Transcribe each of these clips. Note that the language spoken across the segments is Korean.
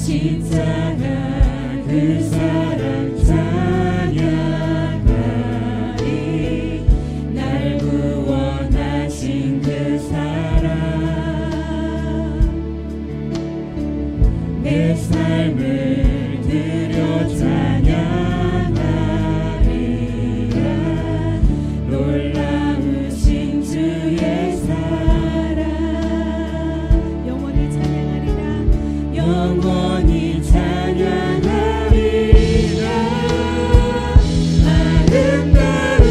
십자가 그 사랑 찬양하리. 날 구원하신 그 사랑 내 삶을 드려 찬양하리라. 놀라우신 주의 사랑 영원히 찬양하리라. 영원히 찬양하리라. 아름다우신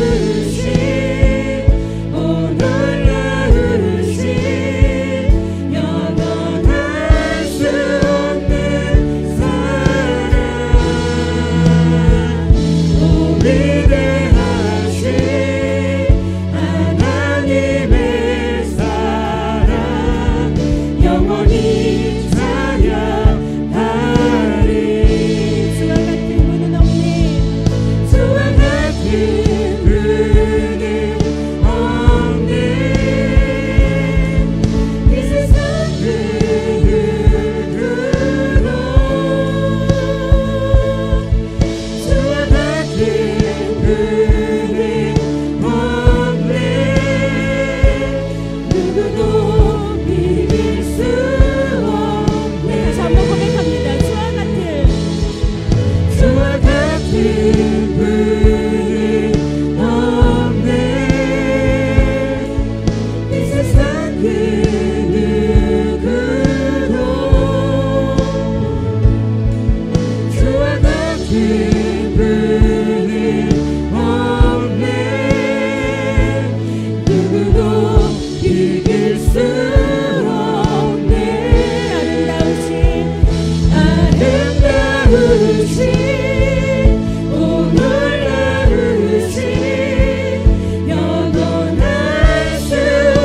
오 놀라우신 영원할 수 없는 사랑 오 위대하신 하나님의 사랑 영원히 찬양하리. 주와 같은 분은 없네. 주와 같은 분은 없네. 이 세상 그 누구도 주와 같은 분은 없네. 누구도 비길 수 없네. 다시 한번 고백합니다. 주와 같은 분은 없네. 이 세상 그 누구도 주와 같은 분은 없네. 누구도 이길 수 없네. 아름다우신 오 놀라우신 영원할 수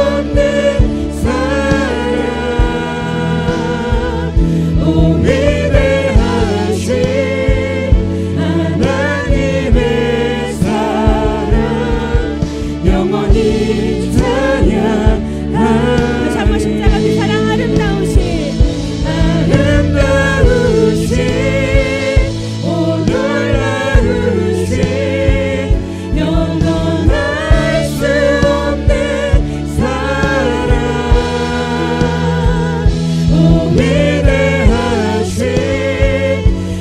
없는 사랑 오 위대하신 하나님의 사랑 영원히 찬양하리. 다시 한번 십자가 그 사랑 아름다우신 오 놀라우신 영원할 수 없는 사랑 오 위대하신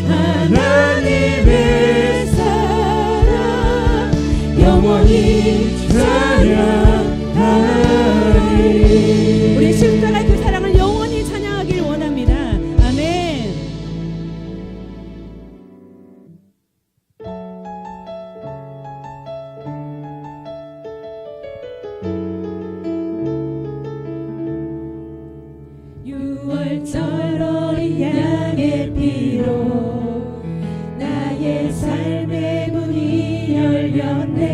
하나님의 사랑 영원히 찬양하리. 우리 십자가 그 사랑을 영원히 찬양하길 원합니다. 아멘. 유월절 어린 양의 피로 나의 삶의 문이 열렸네.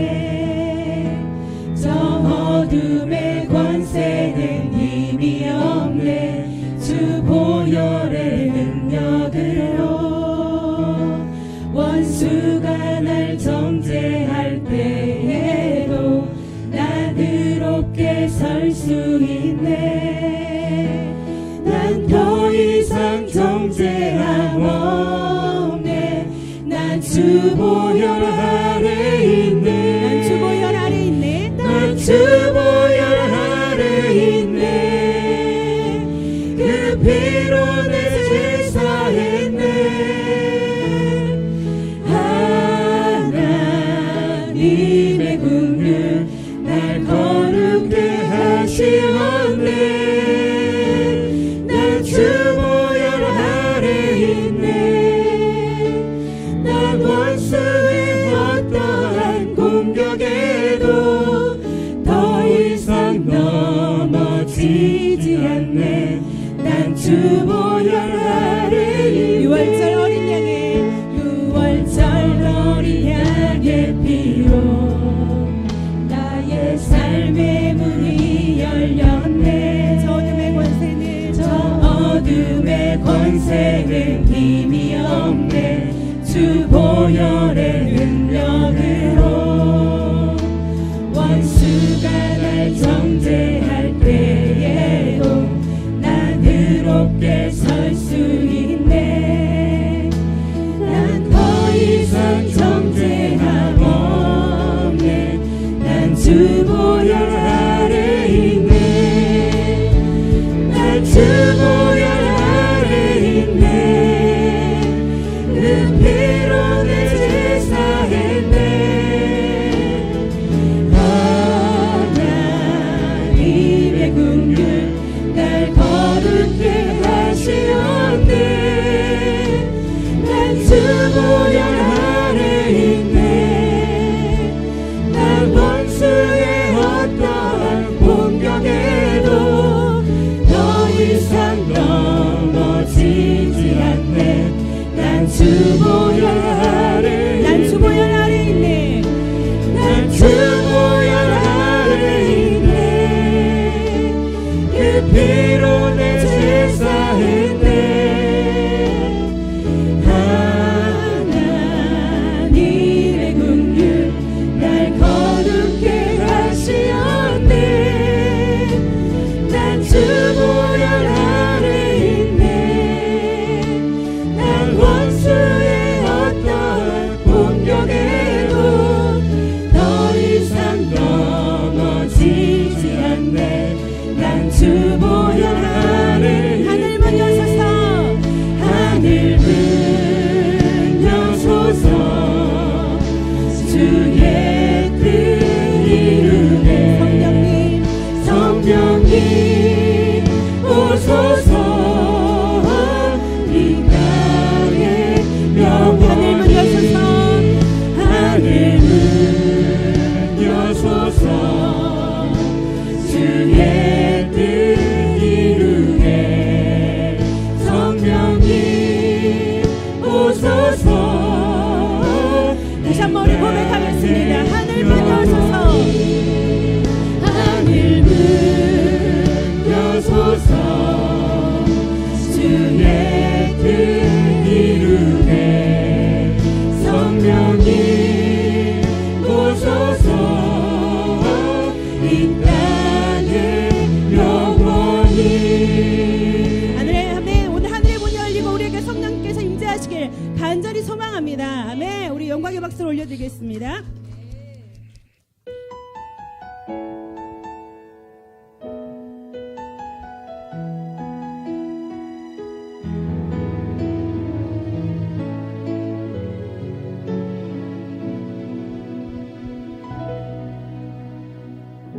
저 어둠의 권세는 힘이 없네. 주 보혈의 능력으로 원수가 날 정죄할 때에도 난 의롭게 설 수 있네. 난 더 이상 정죄함 없네. 난 주 보혈 아래 있네. 난 주 보혈 아래 있네. 난 주 보혈 아래 있네. 그 피로 내 죄 사했네. 하나님의 국률 날 거룩게 하시었네. 난 주 보혈 아래 있네. 난 원수의 어떠한 공격에도 더 이상 넘어지지 않네. 난 주 보혈 아래 있네. 유월절 어린 양의 피로 나의 삶의 문이 열렸네. 저 어둠의 권세는 힘이 없네. 주 보혈의 능력으로 원수가 날 정죄할 때에도 난 의롭게 설 수 있네. 주 보혈 아래 있네. 난 주 보혈 아래 있네. 그 피로 내 제사했네. 하나님의 긍휼 날 거룩해 하시었네. 난 주 보혈 아래 있네. 난 원수의 어떠한 공격에도 더 이상 넘어지지 않네. 난 주 보혈 아래 난 주 보혈 아래 있네. 난 주 보혈 아래 있네. 그 피로 내 제사했네. 하나님의 긍휼 날 거룩해 하시었네. 난 주 보혈 아래 있네. 난 원수의 어떠한 공격에도 더 이상 넘어지지 않네. 난 주 보혈 아래 하늘 문 여소서. 하늘 문 여소서. 주의 뜻 이루네. 성령님 오소서. 이 땅에 영원히 하늘 문 여소서. 하늘 문 여소서. 주의 뜻 이루네. 성령님 오소서. 다시 한번 우리 고백하겠습니다. 하늘 문 여소서. 하늘 문 여소서. 주의 뜻 이루네. 성령님 오소서. 이 땅에 영원히. 아멘. 오늘 하늘의 문이 열리고 우리에게 성령께서 임재하시길 간절히 소망합니다. 아멘. 우리 영광의 박수를 올려드리겠습니다.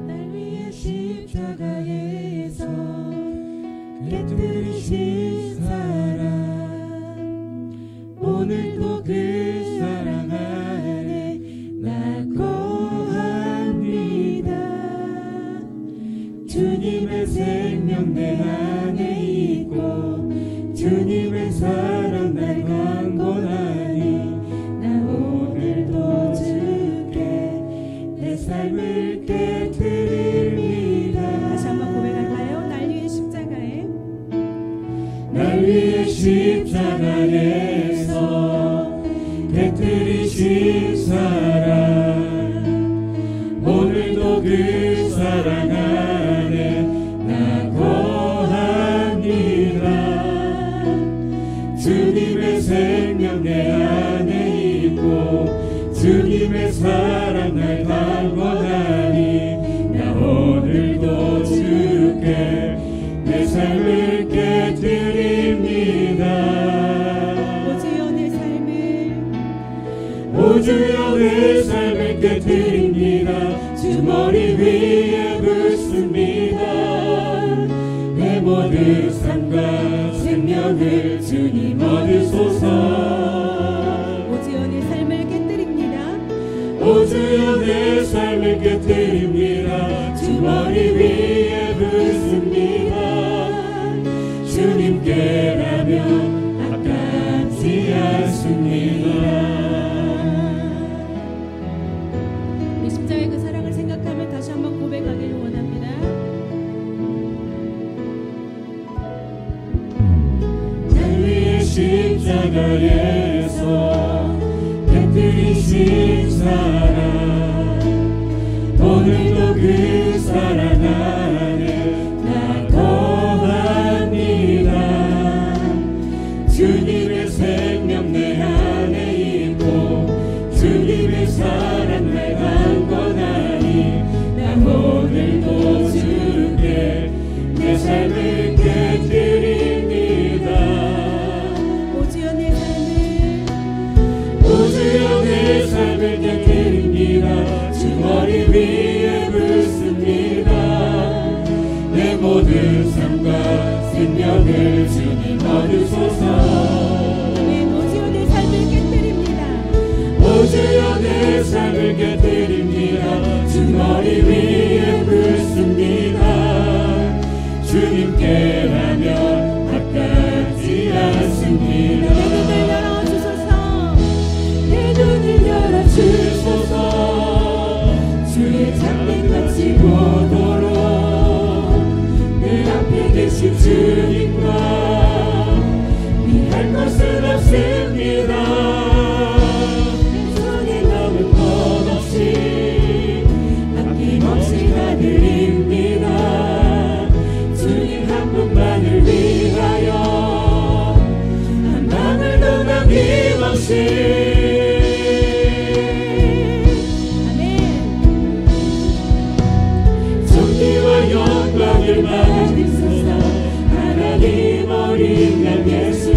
날 위해 십자가에서 깨뜨리신 사랑, 오늘도 그 사랑 안에 나 거합니다. 주님의 생명 내 안에 있고 주님의 사랑 날 강건하니 나 오늘도 주께 내 삶을 깨뜨립니다. 다시 한번 고백할까요? 날 위해 십자가에 날 위해 십자가에서 깨뜨리신 사랑, 오늘도 그 사랑 안에 나 거합니다. 주님의 생명 내 안에 있고 주님의 사랑 날 강건하니 나 오늘도 주께 내 삶을 깨뜨립니다. 오 주여 내 삶을 깨뜨립니다. 주 머리 위에 붓습니다. 내 모든 삶과 생명을 주님 얻으소서. 오 주여 내 삶을 깨뜨립니다. 오 주여 내 삶을 깨뜨립니다. 주 머리 위에 붓습니다. 주님께라면 아깝지 않습니다. 십자가의 그 사랑을 생각하면 다시 한번 고백하기를 원합니다. 날 위해 십자가에서 깨뜨리신 사랑, 오늘도 그 사랑 안에 나 거합니다. 주님의 생명 내 안에 있고 주님의 사랑 날 강건하니 오주여 내 삶을 깨뜨립니다. 오주여 내 삶을 깨뜨립니다. 주 머리 위에 붓습니다. 주님께라면 바꾸지 않습니다. 내 눈을 열어주소서. 주의 장밋같이 보도록 내 앞에 계신 주님과 피할 것은 없습니다. 손에 남을 것 없이 아낌없이 다 드립니다. 주님 한 분만을 위하여 한 방울도 남김없이 영광을 받으소서. 하나님 어린 양 예수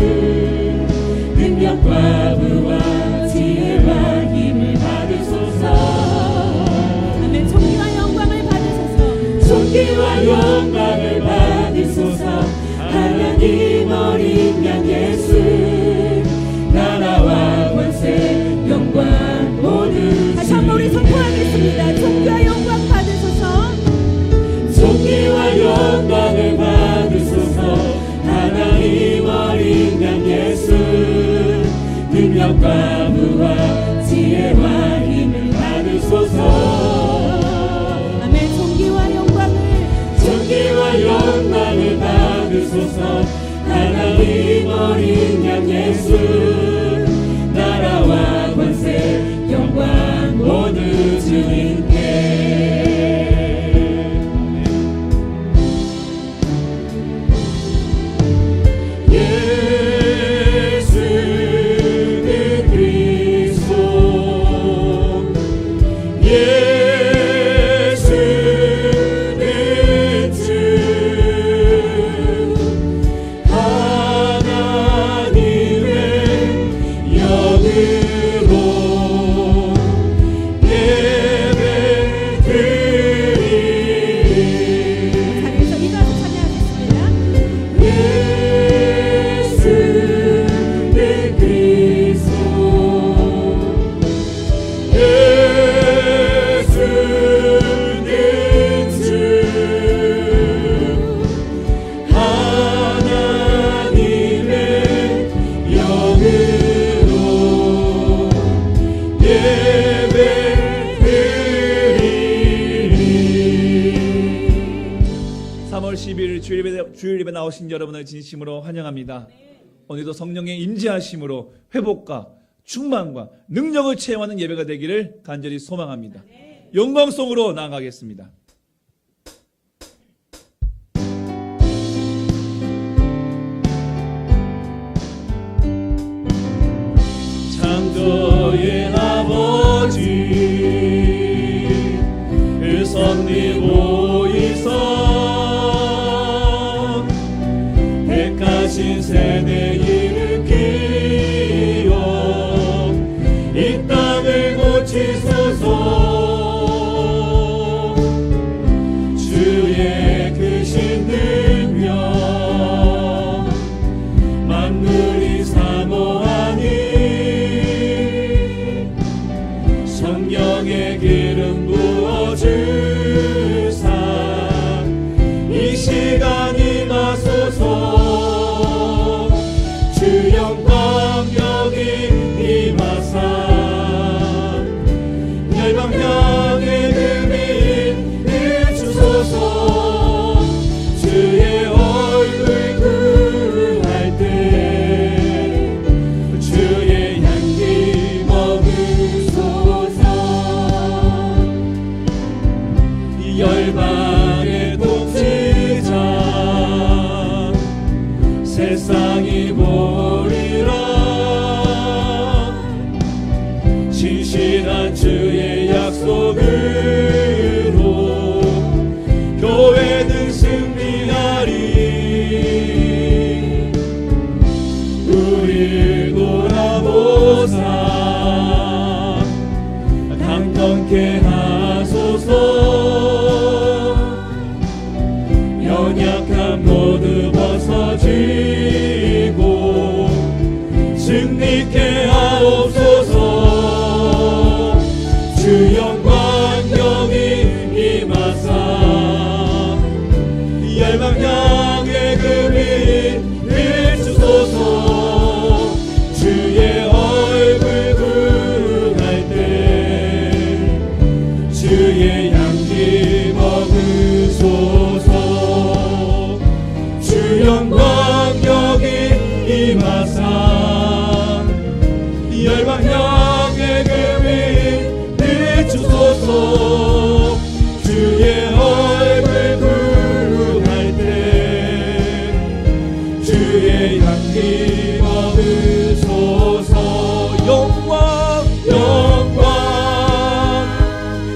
능력과 부와 지혜와 힘을 받으소서. 아멘. 존귀와 영광을 받으소서. 존귀와 영광을 받으소서. 하나님 어린 양 예수 나라와 권세 영광 모두 다시 한번 우리 선포하겠습니다. 존귀와 영광 받으소서. 존귀와 영광을 받으소서. 하나님 어린 양 예수 능력과 부와 지혜와 힘을 받으소서. 아멘. 존귀와 영광을 받으소서. 하나님 어린 양 예수 나라와 권세 영광 모두 주님께. 주일예배 나오신 여러분을 진심으로 환영합니다. 오늘도 성령의 임재하심으로 회복과 충만과 능력을 체험하는 예배가 되기를 간절히 소망합니다. 영광송으로 나아가겠습니다. 창조의 아버지 그 섭리 보이사 백하신 세대 일으키어 이 땅을 고치소서. 주의 크신 능력 만물이 사모하니 성령의 기름 부어주사 이 시간 임하소서. 주 영광 여기 임하사 열방 향해 금이 주소서. 주의 얼굴 구할 때 주의 향기 먹으소서. 열방의 통치자 세상이 보리라. 신실한 주의 약속으로 교회는 승리하리. 우릴 돌아보사 강건케 하소서. 연약함 모두 벗어지고 임하사 열방향의 금이 비추소서 주의 얼굴 구할 때 주의 향기 머무소서 영광 영광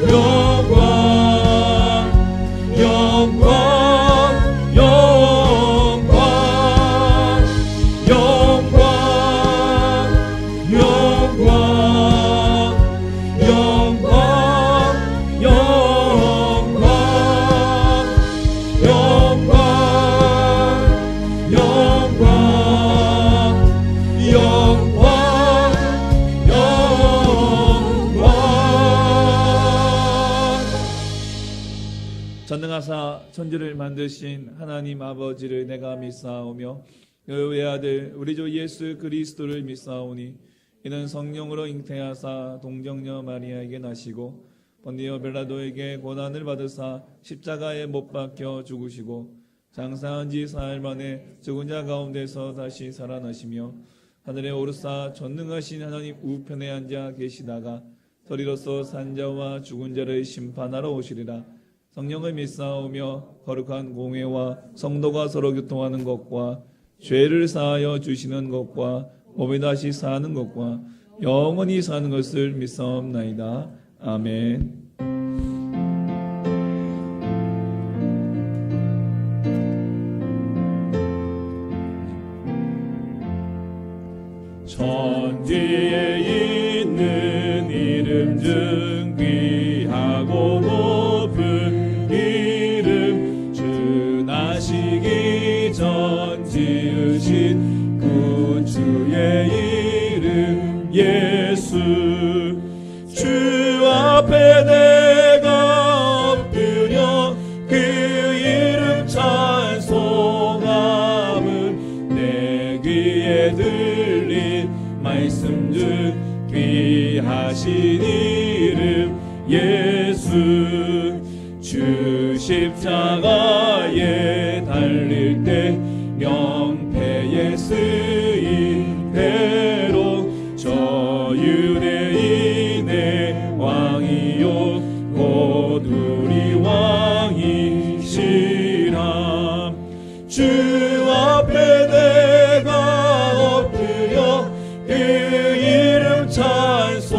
영광 영광 영광 영광 영광 영광 영광 영광 영광 영광 전능하사 천지를 만드신 하나님 아버지를 내가 믿사오며 그 외아들 우리 주 예수 그리스도를 믿사오니 이는 성령으로 잉태하사 동정녀 마리아에게 나시고 본디오 빌라도에게 고난을 받으사 십자가에 못 박혀 죽으시고 장사한 지 사흘 만에 죽은 자 가운데서 다시 살아나시며 하늘에 오르사 전능하신 하나님 우편에 앉아 계시다가 서리로서 산자와 죽은 자를 심판하러 오시리라. 성령을 믿사오며 거룩한 공회와 성도가 서로 교통하는 것과 죄를 사하여 주시는 것과 몸이 다시 사는 것과 영원히 사는 것을 믿사옵나이다. 아멘. 천지에 있는 이름 중 귀하고 높은 이름 주 나시기 전 지으신 구주의 이름 예수 주 앞에 내가 엎드려 그 이름 찬송함은 내 귀에 들린 말씀 중 귀하신 이름 예수 주 십자가에 달릴 때 명패에 쓰인 대로 저 유대인의 왕이요 곧 우리 왕이시라 주 앞에 내가 엎드려 그 이름 찬송함은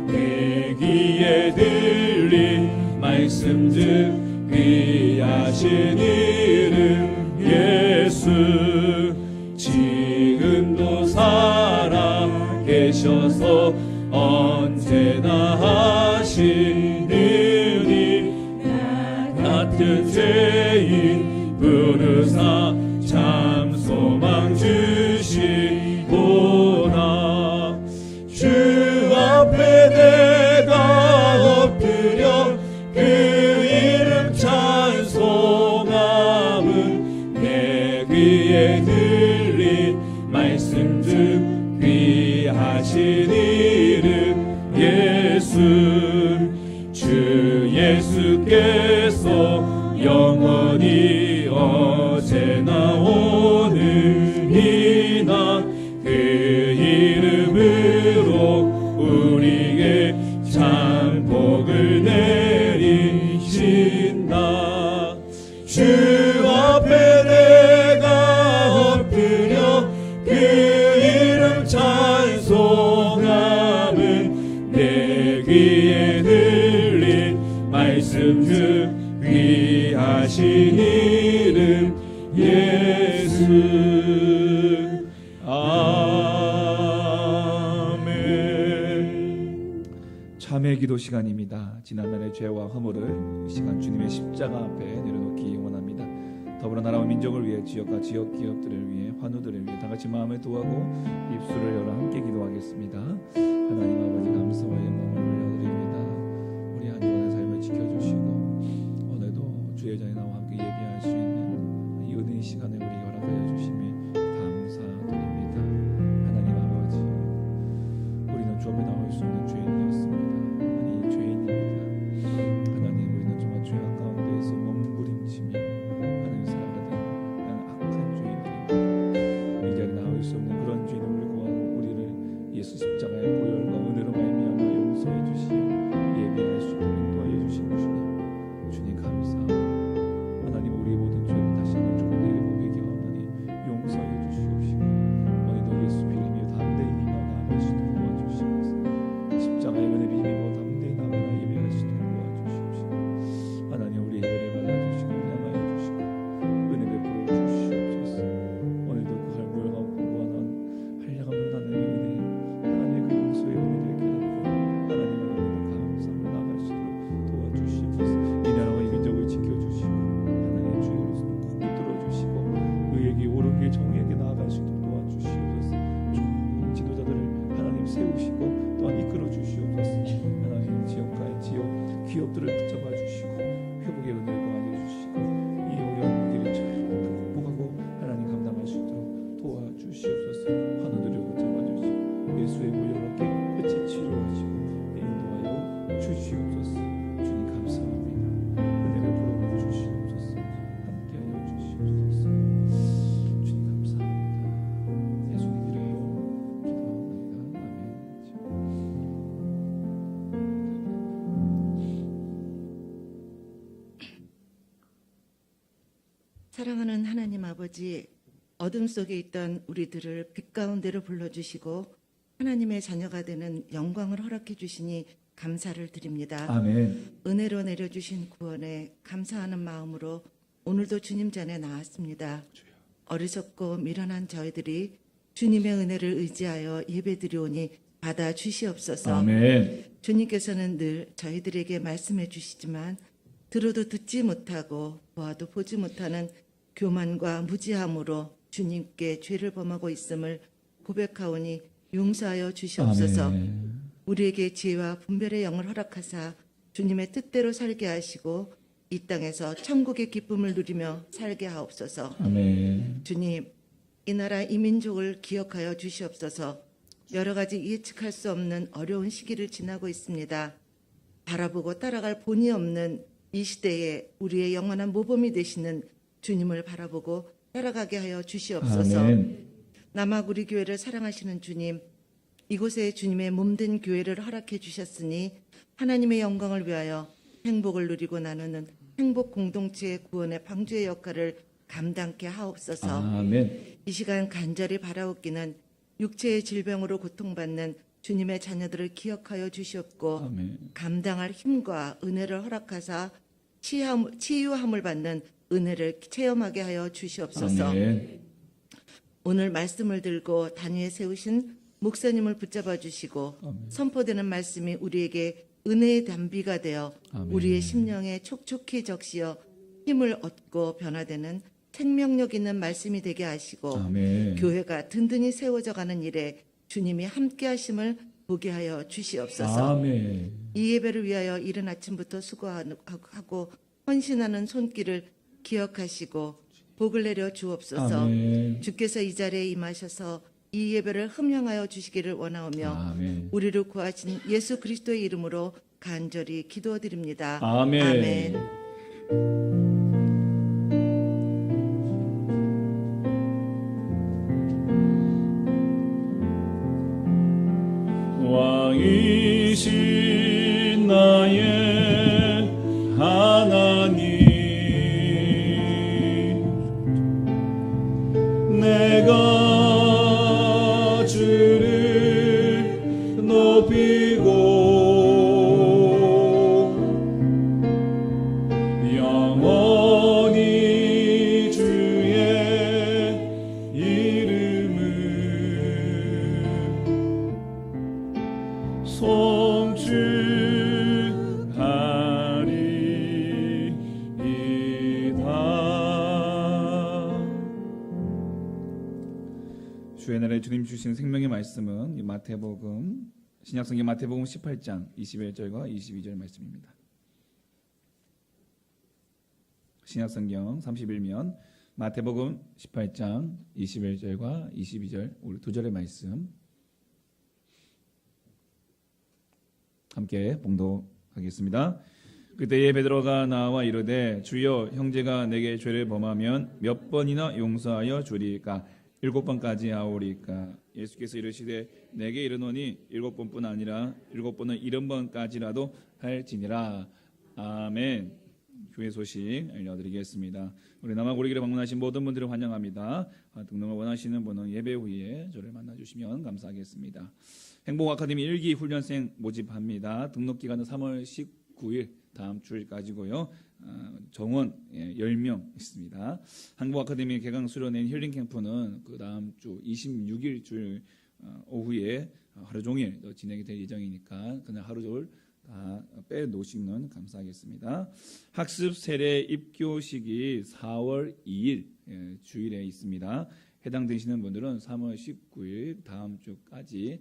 내 귀에 들린 말씀 중 귀하신 이름 예수 지금도 살아 계셔서 언제나 하시느니 같은 죄인 부르사 참 소망 주시구나 주 앞에 내가 엎드려 그 이름 찬송함은 내 귀에 들린 말씀 중 귀하신 이름 예수 주 예수께서 영원히 어제나 오늘이나 그 이름으로 우리에게 참 복을 내리신다 주 앞에 내가 엎드려 그 이름 찬송함은 내 귀에 들린 말씀 중 귀하신 이름 예수 아멘. 참회 기도 시간입니다. 지난날의 죄와 허물을 이 시간 주님의 십자가 앞에 내려놓기 원합니다. 더불어 나라와 민족을 위해 지역과 지역 기업들을 위해 환우들을 위해 다같이 마음을 도하고 입술을 열어 함께 기도하겠습니다. 하나님 아버지 감사와 영광을 올려드립니다. 우리 한 주간의 삶을 지켜주시고 오늘도 주의 자에 나와 함께 예배할 수 있는 이 은혜의 시간을 우리 허락하여 주심에 감사드립니다. 하나님 아버지 우리는 주 앞에 나올 수 없는 죄인이었습니다. 아니 죄인입니다. 하나님 우리는 정말 죄악 가운데에서 몸부림치며 하나님 살아가던 악한 죄인들입니다. 사랑하는 하나님 아버지, 어둠 속에 있던 우리들을 빛 가운데로 불러주시고 하나님의 자녀가 되는 영광을 허락해 주시니 감사를 드립니다. 아멘. 은혜로 내려주신 구원에 감사하는 마음으로 오늘도 주님 전에 나왔습니다. 어리석고 미련한 저희들이 주님의 은혜를 의지하여 예배드리오니 받아 주시옵소서. 아멘. 주님께서는 늘 저희들에게 말씀해 주시지만 들어도 듣지 못하고 보아도 보지 못하는 교만과 무지함으로 주님께 죄를 범하고 있음을 고백하오니 용서하여 주시옵소서. 아멘. 우리에게 지혜와 분별의 영을 허락하사 주님의 뜻대로 살게 하시고 이 땅에서 천국의 기쁨을 누리며 살게 하옵소서. 아멘. 주님, 이 나라 이 민족을 기억하여 주시옵소서. 여러 가지 예측할 수 없는 어려운 시기를 지나고 있습니다. 바라보고 따라갈 본이 없는 이 시대에 우리의 영원한 모범이 되시는 주님을 바라보고 따라가게 하여 주시옵소서. 아멘. 남아구리 교회를 사랑하시는 주님, 이곳에 주님의 몸된 교회를 허락해 주셨으니 하나님의 영광을 위하여 행복을 누리고 나누는 행복 공동체의 구원의 방주의 역할을 감당케 하옵소서. 아멘. 이 시간 간절히 바라옵기는 육체의 질병으로 고통받는 주님의 자녀들을 기억하여 주시옵고 아멘. 감당할 힘과 은혜를 허락하사 치유함을 받는 은혜를 체험하게 하여 주시옵소서. 아멘. 오늘 말씀을 들고 단위에 세우신 목사님을 붙잡아 주시고 선포되는 말씀이 우리에게 은혜의 담비가 되어 아멘. 우리의 심령에 촉촉히 적시어 힘을 얻고 변화되는 생명력 있는 말씀이 되게 하시고 아멘. 교회가 든든히 세워져 가는 일에 주님이 함께 하심을 보게 하여 주시옵소서. 아멘. 이 예배를 위하여 이른 아침부터 수고하고 헌신하는 손길을 기억하시고 복을 내려 주옵소서. 아멘. 주께서 이 자리에 임하셔서 이 예배를 흠양하여 주시기를 원하오며 아멘. 우리를 구하신 예수 그리스도의 이름으로 간절히 기도드립니다. 아멘. 아멘. 왕이신 나의 하나님, 내가 주를 높이고 영원히 주의 이름을 송축하리이다. 주의 나라에 주님 주신 생명의 말씀은 이 마태복음 신약성경 마태복음 18장 21절과 22절 말씀입니다. 신약성경 31면 마태복음 18장 21절과 22절 우리 두 절의 말씀 함께 봉독하겠습니다. 그때에 베드로가 나와 이르되 주여 형제가 내게 죄를 범하면 몇 번이나 용서하여 주리까 7번까지 하오리까. 예수께서 이르시되 내게 이르노니 7번뿐 아니라 7번은 70번까지라도 할지니라. 아멘. 교회 소식 알려드리겠습니다. 우리 남아구리교회 방문하신 모든 분들을 환영합니다. 등록을 원하시는 분은 예배 후에 저를 만나주시면 감사하겠습니다. 행복아카데미 1기 훈련생 모집합니다. 등록 기간은 3월 19일 다음 주일까지고요. 정원 10명 있습니다. 행복아카데미 개강 수련회 힐링 캠프는 그 다음 주 26일 주일 오후에 하루 종일 진행이 될 예정이니까 그냥 하루 종일 다 빼놓으시면 감사하겠습니다. 학습 세례 입교식이 4월 2일 주일에 있습니다. 해당되시는 분들은 3월 19일 다음 주까지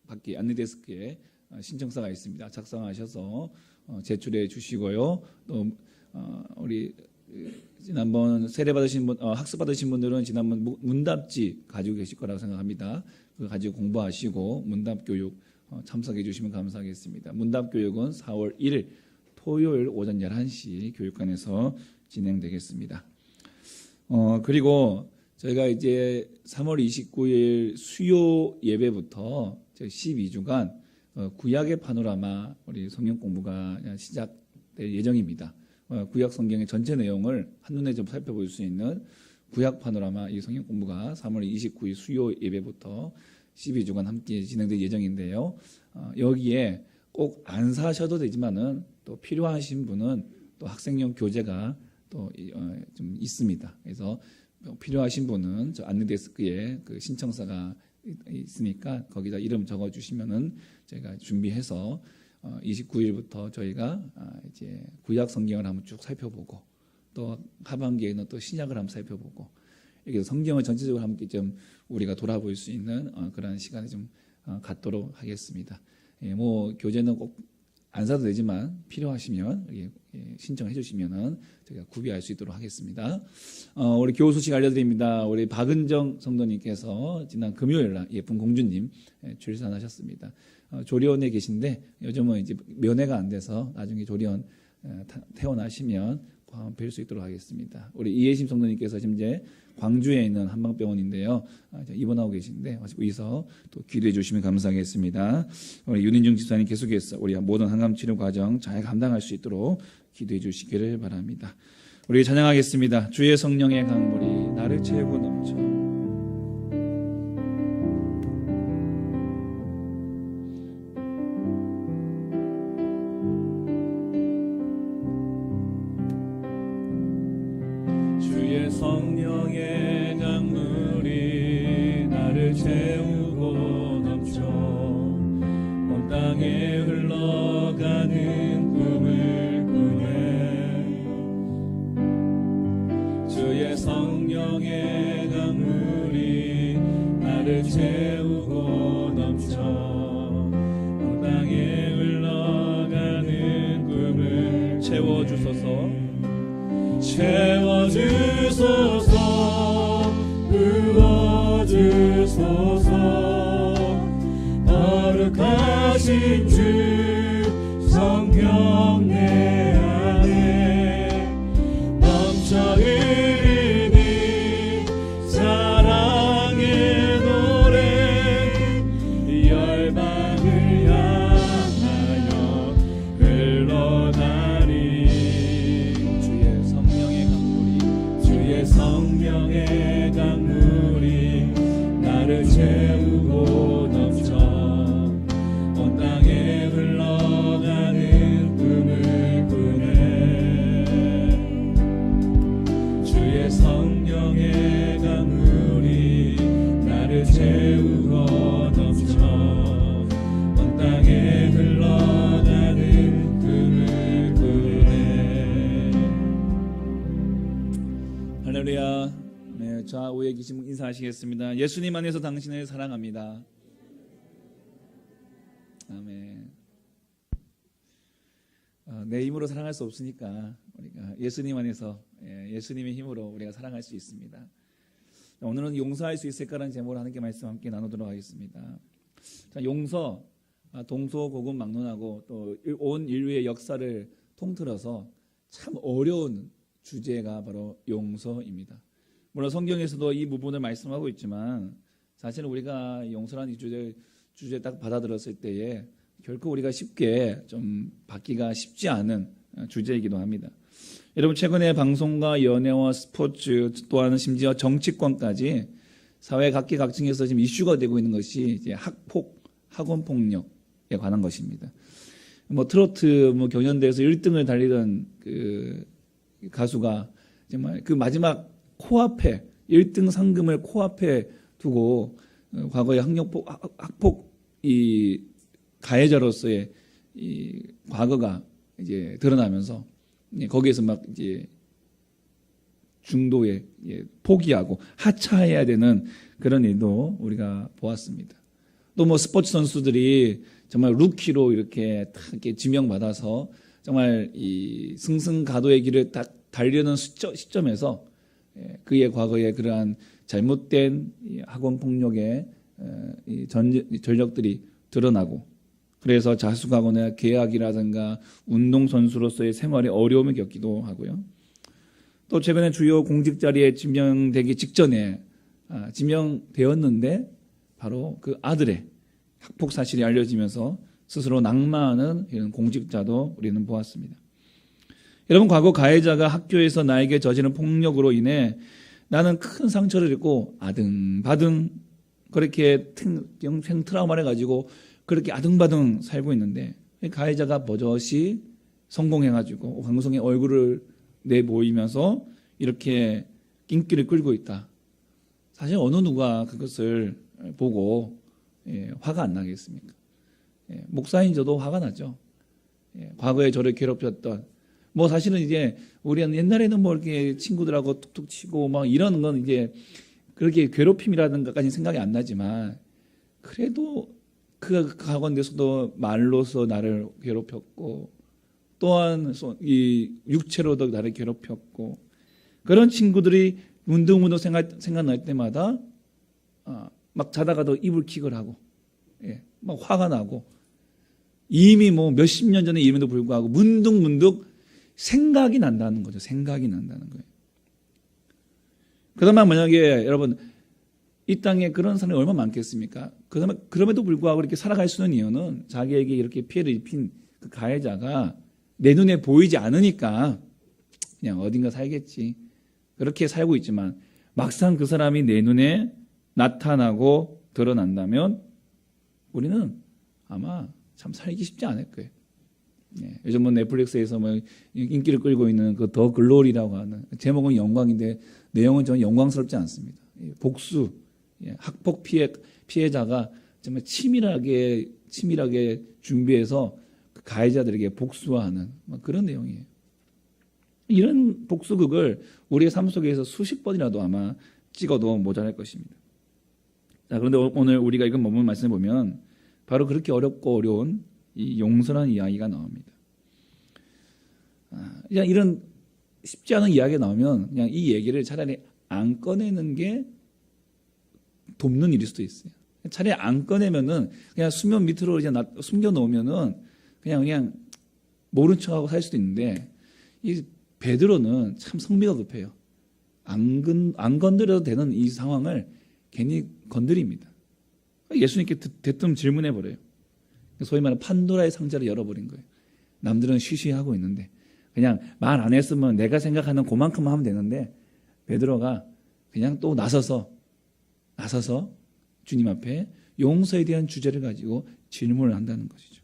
밖에 안내데스크에 신청서가 있습니다. 작성하셔서 제출해 주시고요. 또 우리 지난번 세례 받으신 분, 학습 받으신 분들은 지난번 문답지 가지고 계실 거라고 생각합니다. 그거 가지고 공부하시고 문답 교육 참석해 주시면 감사하겠습니다. 문답 교육은 4월 1일 토요일 오전 11시 교육관에서 진행되겠습니다. 그리고 저희가 이제 3월 29일 수요 예배부터 12주간 구약의 파노라마 우리 성경 공부가 시작될 예정입니다. 구약 성경의 전체 내용을 한눈에 좀 살펴볼 수 있는 구약 파노라마 이 성경 공부가 3월 29일 수요 예배부터 12주간 함께 진행될 예정인데요. 여기에 꼭 안 사셔도 되지만은 또 필요하신 분은 또 학생용 교재가 또 좀 있습니다. 그래서 필요하신 분은 저 안내데스크에 그 신청서가 있으니까 거기다 이름 적어 주시면은 제가 준비해서 29일부터 저희가 이제 구약 성경을 한번 쭉 살펴보고 또 하반기에는 또 신약을 한번 살펴보고 이렇게 성경을 전체적으로 함께 좀 우리가 돌아볼 수 있는 그런 시간을 좀 갖도록 하겠습니다. 뭐 교재는 꼭 안 사도 되지만 필요하시면 신청해 주시면은 제가 구비할 수 있도록 하겠습니다. 우리 교우 소식 알려드립니다. 우리 박은정 성도님께서 지난 금요일 날 예쁜 공주님 출산하셨습니다. 조리원에 계신데 요즘은 이제 면회가 안 돼서 나중에 조리원 태어나시면 뵐 수 있도록 하겠습니다. 우리 이혜심 성도님께서 지금 이제 광주에 있는 한방병원인데요. 입원하고 계신데 여기서 또 기도해 주시면 감사하겠습니다. 우리 윤인중 집사님 계속해서 우리 모든 항암 치료 과정 잘 감당할 수 있도록 기도해 주시기를 바랍니다. 우리 찬양하겠습니다. 주의 성령의 강물이 나를 채우고 넘쳐. 성령의 강물이 나를 채우고 넘쳐 온 땅에 흘러가는 꿈을 꾸네. 주의 성령의 강물이 나를 채우고 넘쳐 온 땅에 흘러가는 꿈을 채워주소서. 채워주소서 부어주소서 거룩하신 주 성령 내 안에 넘쳐 흐르는 사랑의 노래 열방을 향하여 흘러가리. 성령의 강물이 나를 채우고 넘쳐 온 땅에 흘러가는 꿈을 꾸네. 주의 성령의 강물이 나를 채우고 넘쳐 온 땅에 흘러가는 꿈을 꾸네. 할렐루야. 네, 좌우에 계신 분 인사하시겠습니다. 예수님 안에서 당신을 사랑합니다. 아멘. 내 힘으로 사랑할 수 없으니까 우리가 예수님 안에서 예수님의 힘으로 우리가 사랑할 수 있습니다. 오늘은 용서할 수 있을까라는 제목으로 하나님께 말씀 함께 나누도록 하겠습니다. 자, 용서, 동서고금 막론하고 또 온 인류의 역사를 통틀어서 참 어려운 주제가 바로 용서입니다. 물론 성경에서도 이 부분을 말씀하고 있지만 사실은 우리가 용서라는 이 주제 딱 받아들였을 때에 결코 우리가 쉽게 좀 받기가 쉽지 않은 주제이기도 합니다. 여러분 최근에 방송과 연예와 스포츠 또한 심지어 정치권까지 사회 각계각층에서 지금 이슈가 되고 있는 것이 이제 학폭, 학원 폭력에 관한 것입니다. 뭐 트로트 경연대회에서 1등을 달리던 그 가수가 정말 그 마지막 코앞에 1등 상금을 코앞에 두고 과거의 학폭 이 가해자로서의 이 과거가 이제 드러나면서 거기에서 막 이제 중도에 포기하고 하차해야 되는 그런 일도 우리가 보았습니다. 또 뭐 스포츠 선수들이 정말 루키로 이렇게 딱 이렇게 지명받아서 정말 이 승승가도의 길을 딱 달려는 시점에서 그의 과거의 그러한 잘못된 학원 폭력의 전력들이 드러나고 그래서 자숙하거나 계약이라든가 운동선수로서의 생활에 어려움을 겪기도 하고요. 또 최근에 주요 공직 자리에 지명되기 직전에 지명되었는데 바로 그 아들의 학폭 사실이 알려지면서 스스로 낙마하는 이런 공직자도 우리는 보았습니다. 여러분, 과거 가해자가 학교에서 나에게 저지른 폭력으로 인해 나는 큰 상처를 입고 아등바등 그렇게 평생 트라우마를 가지고 그렇게 아등바등 살고 있는데, 가해자가 버젓이 성공해가지고 방송에 얼굴을 내보이면서 이렇게 낑기를 끌고 있다. 사실 어느 누가 그것을 보고 화가 안 나겠습니까? 목사인 저도 화가 나죠. 과거에 저를 괴롭혔던, 뭐 사실은 이제 우리는 옛날에는 뭐 이렇게 친구들하고 툭툭 치고 막 이러는 건 이제 그렇게 괴롭힘이라든가까지 생각이 안 나지만, 그래도 그 가운데서도 말로서 나를 괴롭혔고, 또한 이 육체로도 나를 괴롭혔고, 그런 친구들이 문득문득 생각날 때마다 막 자다가도 이불킥을 하고, 막 화가 나고, 이미 뭐 몇십 년 전의 일임에도 불구하고 문득문득 생각이 난다는 거죠. 생각이 난다는 거예요. 그다음에 만약에 여러분, 이 땅에 그런 사람이 얼마나 많겠습니까? 그럼에도 불구하고 이렇게 살아갈 수 있는 이유는 자기에게 이렇게 피해를 입힌 그 가해자가 내 눈에 보이지 않으니까 그냥 어딘가 살겠지. 그렇게 살고 있지만, 막상 그 사람이 내 눈에 나타나고 드러난다면 우리는 아마 참 살기 쉽지 않을 거예요. 요즘 뭐 넷플릭스에서 뭐 인기를 끌고 있는 그 더 글로리라고 하는, 제목은 영광인데 내용은 저는 영광스럽지 않습니다. 복수, 학폭 피해자가 정말 치밀하게 준비해서 그 가해자들에게 복수하는 그런 내용이에요. 이런 복수극을 우리의 삶 속에서 수십 번이라도 아마 찍어도 모자랄 것입니다. 자, 그런데 오늘 우리가 이건 본문 말씀을 보면 바로 그렇게 어렵고 어려운 이 용서라는 이야기가 나옵니다. 그냥 이런 쉽지 않은 이야기가 나오면 그냥 이 얘기를 차라리 안 꺼내는 게 돕는 일일 수도 있어요. 차라리 안 꺼내면은 그냥 수면 밑으로 이제 숨겨 놓으면은 그냥 모른 척하고 살 수도 있는데, 이 베드로는 참 성미가 급해요. 안 건드려도 되는 이 상황을 괜히 건드립니다. 예수님께 대뜸 질문해 버려요. 소위 말하는 판도라의 상자를 열어버린 거예요. 남들은 쉬쉬하고 있는데 그냥 말 안 했으면 내가 생각하는 그만큼만 하면 되는데, 베드로가 그냥 또 나서서 주님 앞에 용서에 대한 주제를 가지고 질문을 한다는 것이죠.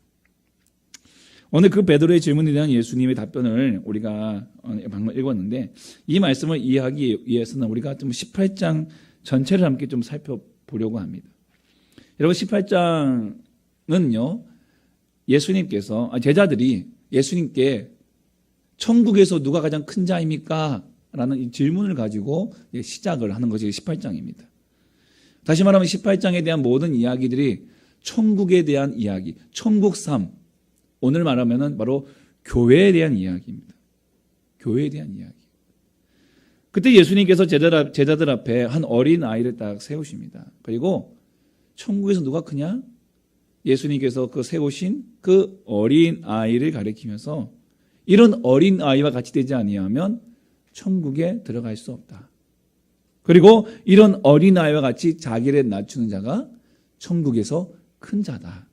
오늘 그 베드로의 질문에 대한 예수님의 답변을 우리가 방금 읽었는데, 이 말씀을 이해하기 위해서는 우리가 좀 18장 전체를 함께 좀 살펴보려고 합니다. 여러분, 18장은요, 제자들이 예수님께 천국에서 누가 가장 큰 자입니까? 라는 이 질문을 가지고 시작을 하는 것이 18장입니다. 다시 말하면 18장에 대한 모든 이야기들이 천국에 대한 이야기, 천국 삶, 오늘 말하면 바로 교회에 대한 이야기입니다. 교회에 대한 이야기. 그때 예수님께서 제자들 앞에 한 어린 아이를 딱 세우십니다. 그리고 천국에서 누가 크냐? 예수님께서 그 세우신 그 어린 아이를 가리키면서, 이런 어린 아이와 같이 되지 아니하면 천국에 들어갈 수 없다. 그리고 이런 어린 아이와 같이 자기를 낮추는 자가 천국에서 큰 자다.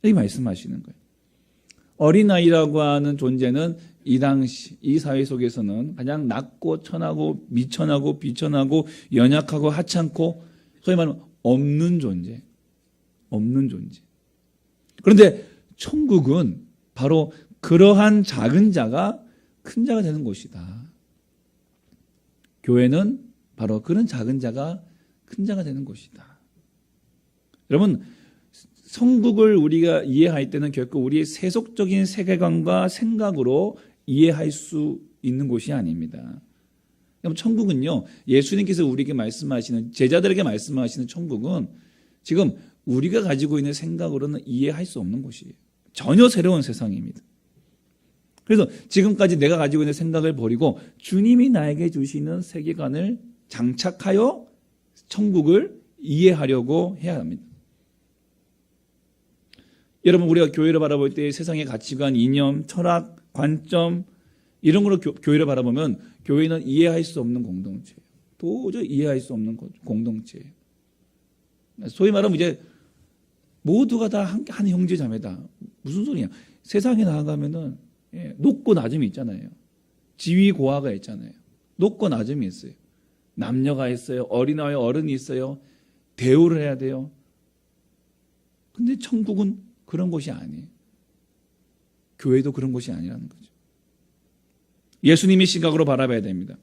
이 말씀하시는 거예요. 어린아이라고 하는 존재는 이 당시 이 사회 속에서는 가장 낮고 천하고 미천하고 비천하고 연약하고 하찮고 소위 말하면 없는 존재. 그런데 천국은 바로 그러한 작은 자가 큰 자가 되는 곳이다. 교회는 바로 그런 작은 자가 큰 자가 되는 곳이다. 여러분, 천국을 우리가 이해할 때는 결코 우리의 세속적인 세계관과 생각으로 이해할 수 있는 곳이 아닙니다. 천국은요, 예수님께서 우리에게 말씀하시는, 제자들에게 말씀하시는 천국은 지금 우리가 가지고 있는 생각으로는 이해할 수 없는 곳이에요. 전혀 새로운 세상입니다. 그래서 지금까지 내가 가지고 있는 생각을 버리고 주님이 나에게 주시는 세계관을 장착하여 천국을 이해하려고 해야 합니다. 여러분, 우리가 교회를 바라볼 때 세상의 가치관, 이념, 철학, 관점 이런 걸로 교회를 바라보면 교회는 이해할 수 없는 공동체예요. 도저히 이해할 수 없는 공동체예요. 소위 말하면 이제 모두가 다 한 형제 자매다. 무슨 소리냐? 세상에 나아가면은 높고 낮음이 있잖아요. 지위 고하가 있잖아요. 높고 낮음이 있어요. 남녀가 있어요. 어린아이 어른이 있어요. 대우를 해야 돼요. 근데 천국은 그런 곳이 아니에요. 교회도 그런 곳이 아니라는 거죠. 예수님의 시각으로 바라봐야 됩니다.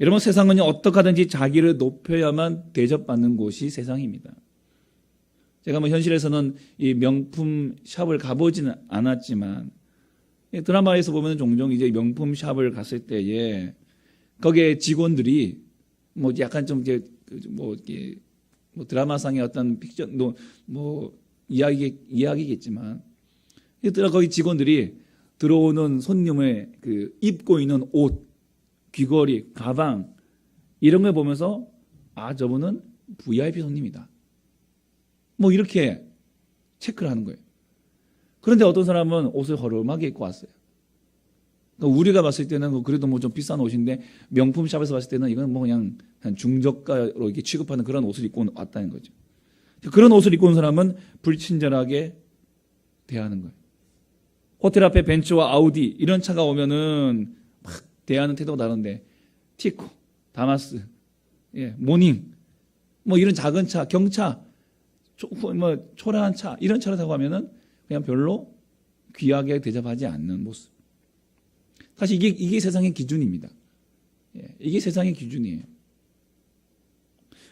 여러분, 세상은요, 어떻게 하든지 자기를 높여야만 대접받는 곳이 세상입니다. 제가 뭐 현실에서는 이 명품 샵을 가보지는 않았지만, 드라마에서 보면 종종 이제 명품 샵을 갔을 때에 거기에 직원들이 뭐 약간 좀 이제 뭐 드라마상의 어떤 픽션 뭐 이야기겠지만, 거기 직원들이 들어오는 손님의 그 입고 있는 옷, 귀걸이, 가방 이런 걸 보면서 아, 저분은 VIP 손님이다. 뭐 이렇게 체크를 하는 거예요. 그런데 어떤 사람은 옷을 허름하게 입고 왔어요. 그러니까 우리가 봤을 때는 그래도 뭐 좀 비싼 옷인데 명품 샵에서 봤을 때는 이건 뭐 그냥 한 중저가로 이렇게 취급하는 그런 옷을 입고 왔다는 거죠. 그런 옷을 입고 온 사람은 불친절하게 대하는 거예요. 호텔 앞에 벤츠와 아우디 이런 차가 오면은 막 대하는 태도가 다른데 티코, 다마스, 모닝 뭐 이런 작은 차, 경차, 뭐 초라한 차 이런 차를 타고 가면은 그냥 별로 귀하게 대접하지 않는 모습. 사실 이게 세상의 기준입니다. 이게 세상의 기준이에요.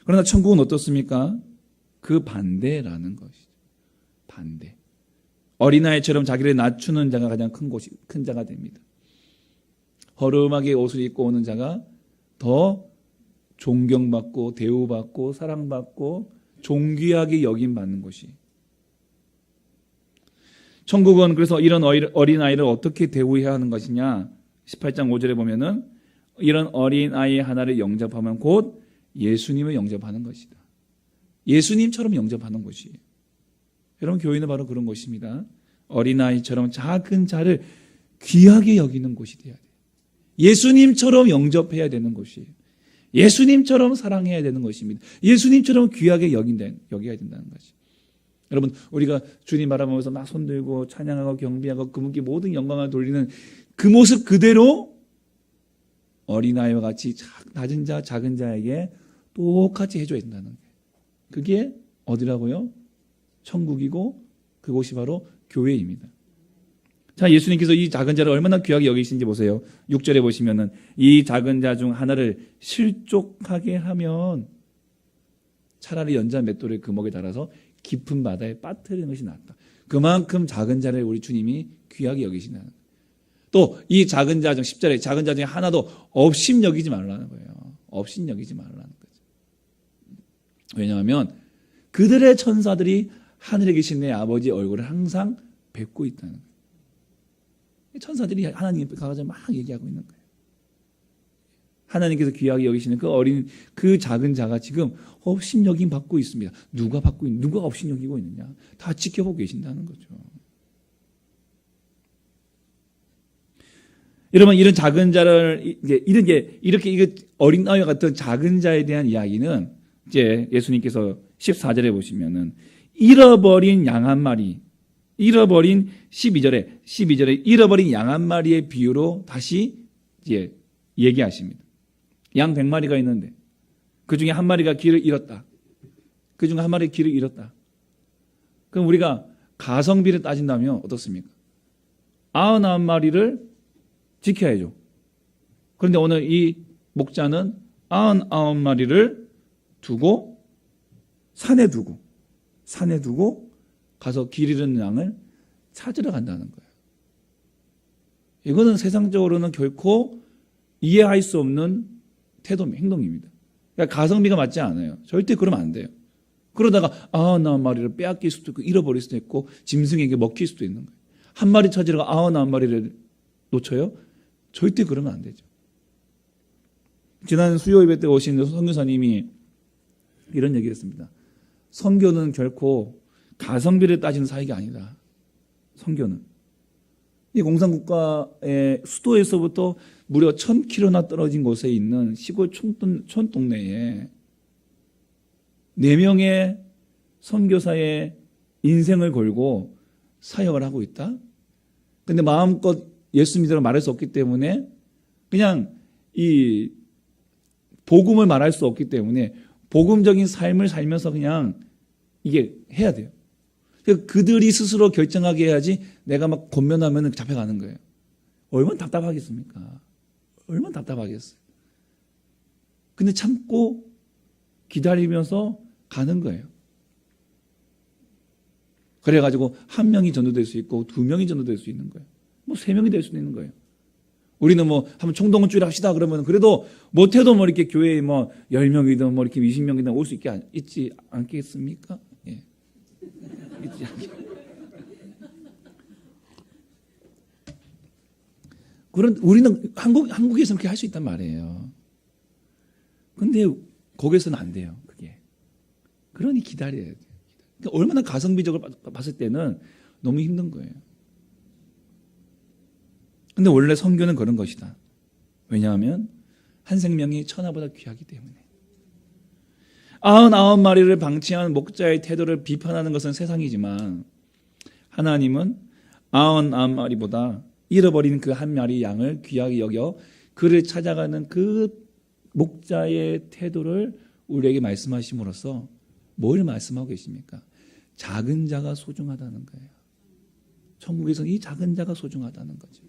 그러나 천국은 어떻습니까? 그 반대라는 것이죠. 반대. 어린아이처럼 자기를 낮추는 자가 가장 큰 자가 됩니다. 허름하게 옷을 입고 오는 자가 더 존경받고 대우받고 사랑받고 존귀하게 여김받는 것이. 천국은 그래서 이런 어린아이를 어떻게 대우해야 하는 것이냐. 18장 5절에 보면은 이런 어린아이 하나를 영접하면 곧 예수님을 영접하는 것이다. 예수님처럼 영접하는 것이에요. 여러분, 교회는 바로 그런 것입니다. 어린아이처럼 작은 자를 귀하게 여기는 곳이 돼야 돼요. 예수님처럼 영접해야 되는 것이에요. 예수님처럼 사랑해야 되는 것입니다. 예수님처럼 귀하게 여겨야 된다는 것이. 여러분, 우리가 주님 바라보면서 막 손들고 찬양하고 경배하고 그분께 모든 영광을 돌리는 그 모습 그대로 어린아이와 같이 낮은 자, 작은 자에게 똑같이 해줘야 된다는 거예요. 그게 어디라고요? 천국이고 그곳이 바로 교회입니다. 자, 예수님께서 이 작은 자를 얼마나 귀하게 여기신지 보세요. 6절에 보시면은 이 작은 자 중 하나를 실족하게 하면 차라리 연자 맷돌을 금옥에 달아서 깊은 바다에 빠뜨리는 것이 낫다. 그만큼 작은 자를 우리 주님이 귀하게 여기신다는 거예요. 또 이 작은 자 중 10절에 작은 자 중에 하나도 업심 여기지 말라는 거예요. 업심 여기지 말라는 거죠. 왜냐하면 그들의 천사들이 하늘에 계신 내 아버지 얼굴을 항상 뵙고 있다는 거예요. 천사들이 하나님 앞에 가서 막 얘기하고 있는 거예요. 하나님께서 귀하게 여기시는 그 작은 자가 지금 업심 여김 받고 있습니다. 누가 업심 여기고 있느냐? 다 지켜보고 계신다는 거죠. 여러분, 이런 작은 자를 이렇게 어린 아이와 같은 작은 자에 대한 이야기는 이제 예수님께서 14절에 보시면은 잃어버린 양 한 마리, 잃어버린 12절에 잃어버린 양 한 마리의 비유로 다시 이제 얘기하십니다. 양 100마리가 있는데 그 중에 한 마리가 길을 잃었다. 그 중에 한 마리 길을 잃었다. 그럼 우리가 가성비를 따진다면 어떻습니까? 99마리를 지켜야죠. 그런데 오늘 이 목자는 99마리를 두고 산에 두고 가서 길 잃은 양을 찾으러 간다는 거예요. 이거는 세상적으로는 결코 이해할 수 없는 행동입니다. 그러니까 가성비가 맞지 않아요. 절대 그러면 안 돼요. 그러다가 99마리를 빼앗길 수도 있고 잃어버릴 수도 있고 짐승에게 먹힐 수도 있는 거예요. 한 마리 찾으러 99마리를 놓쳐요? 절대 그러면 안 되죠. 지난 수요 예배 때 오신 선교사님이 이런 얘기를 했습니다. 선교는 결코 가성비를 따지는 사역이 아니다. 선교는. 이 공산국가의 수도에서부터 무려 1000km나 떨어진 곳에 있는 시골 촌동네에 4명의 선교사의 인생을 걸고 사역을 하고 있다? 근데 마음껏 예수 믿으라고 말할 수 없기 때문에 그냥 이 복음을 말할 수 없기 때문에 복음적인 삶을 살면서 그냥 이게 해야 돼요. 그들이 스스로 결정하게 해야지 내가 막 권면하면 잡혀가는 거예요. 얼마나 답답하겠습니까? 얼마나 답답하겠어요. 근데 참고 기다리면서 가는 거예요. 그래가지고 한 명이 전도될 수 있고 두 명이 전도될 수 있는 거예요. 뭐 세 명이 될 수도 있는 거예요. 우리는 뭐 한번 총동원주일 합시다 그러면 그래도 못해도 뭐 이렇게 교회에 뭐 10명이든 뭐 이렇게 20명이든 올 수 있지 않겠습니까? 예. 있지 않겠습니까? 그런 우리는 한국에서는 그렇게 할 수 있단 말이에요. 근데 거기서는 안 돼요. 그게. 그러니 기다려야 돼요. 그러니까 얼마나 가성비적으로 봤을 때는 너무 힘든 거예요. 근데 원래 선교는 그런 것이다. 왜냐하면 한 생명이 천하보다 귀하기 때문에. 99마리를 방치한 목자의 태도를 비판하는 것은 세상이지만 하나님은 99마리보다 잃어버린 그 한 마리 양을 귀하게 여겨 그를 찾아가는 그 목자의 태도를 우리에게 말씀하심으로써 뭘 말씀하고 계십니까? 작은 자가 소중하다는 거예요. 천국에서는 이 작은 자가 소중하다는 거죠.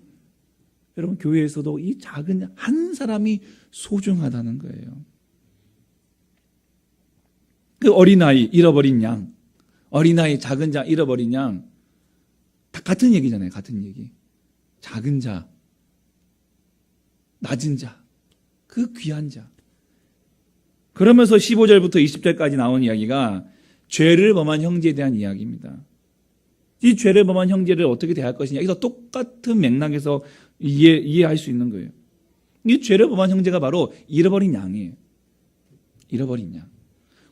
여러분 교회에서도 이 작은 한 사람이 소중하다는 거예요. 그 어린아이 잃어버린 양, 어린아이 작은 자 잃어버린 양 다 같은 얘기잖아요. 같은 얘기. 작은 자, 낮은 자, 그 귀한 자. 그러면서 15절부터 20절까지 나온 이야기가 죄를 범한 형제에 대한 이야기입니다. 이 죄를 범한 형제를 어떻게 대할 것이냐. 여기서 똑같은 맥락에서 이해할 수 있는 거예요. 이 죄를 범한 형제가 바로 잃어버린 양이에요. 잃어버린 양.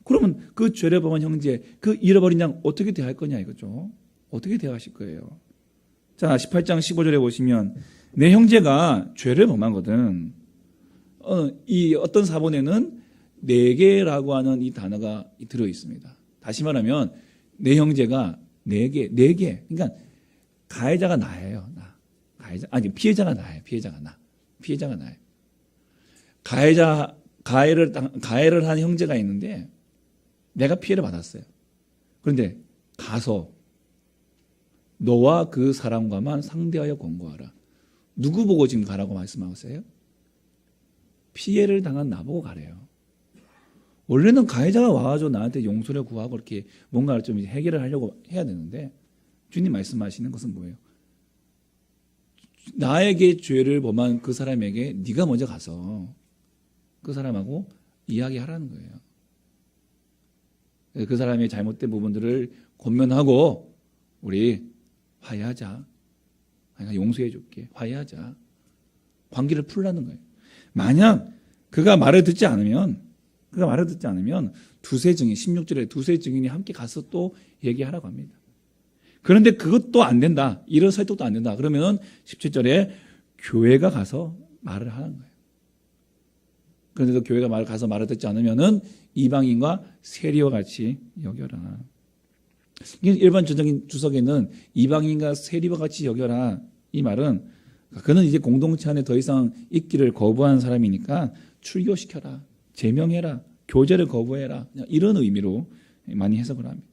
그러면 그 죄를 범한 형제, 그 잃어버린 양 어떻게 대할 거냐 이거죠. 어떻게 대하실 거예요? 자, 18장 15절에 보시면 내 형제가 죄를 범하거든. 이 어떤 사본에는 네개라고 하는 이 단어가 들어 있습니다. 다시 말하면 내 형제가 네 개. 그러니까 가해자가 나예요. 나. 피해자가 나예요. 피해자가 나예요. 가해를 한 형제가 있는데 내가 피해를 받았어요. 그런데 가서 너와 그 사람과만 상대하여 권고하라. 누구 보고 지금 가라고 말씀하세요? 피해를 당한 나보고 가래요. 원래는 가해자가 와가지고 나한테 용서를 구하고 이렇게 뭔가를 좀 해결을 하려고 해야 되는데 주님 말씀하시는 것은 뭐예요? 나에게 죄를 범한 그 사람에게 네가 먼저 가서 그 사람하고 이야기하라는 거예요. 그 사람의 잘못된 부분들을 권면하고 우리 화해하자. 용서해 줄게. 화해하자. 관계를 풀라는 거예요. 만약 그가 말을 듣지 않으면 두세 증인, 16절에 두세 증인이 함께 가서 또 얘기하라고 합니다. 그런데 그것도 안 된다. 이런 설득도 안 된다. 그러면 17절에 교회가 가서 말을 하는 거예요. 그런데도 교회가 가서 말을 듣지 않으면은 이방인과 세리와 같이 여겨라. 일반 전적인 주석에는 이방인과 세리와 같이 여겨라. 이 말은 그는 이제 공동체 안에 더 이상 있기를 거부한 사람이니까 출교시켜라. 제명해라. 교제를 거부해라. 이런 의미로 많이 해석을 합니다.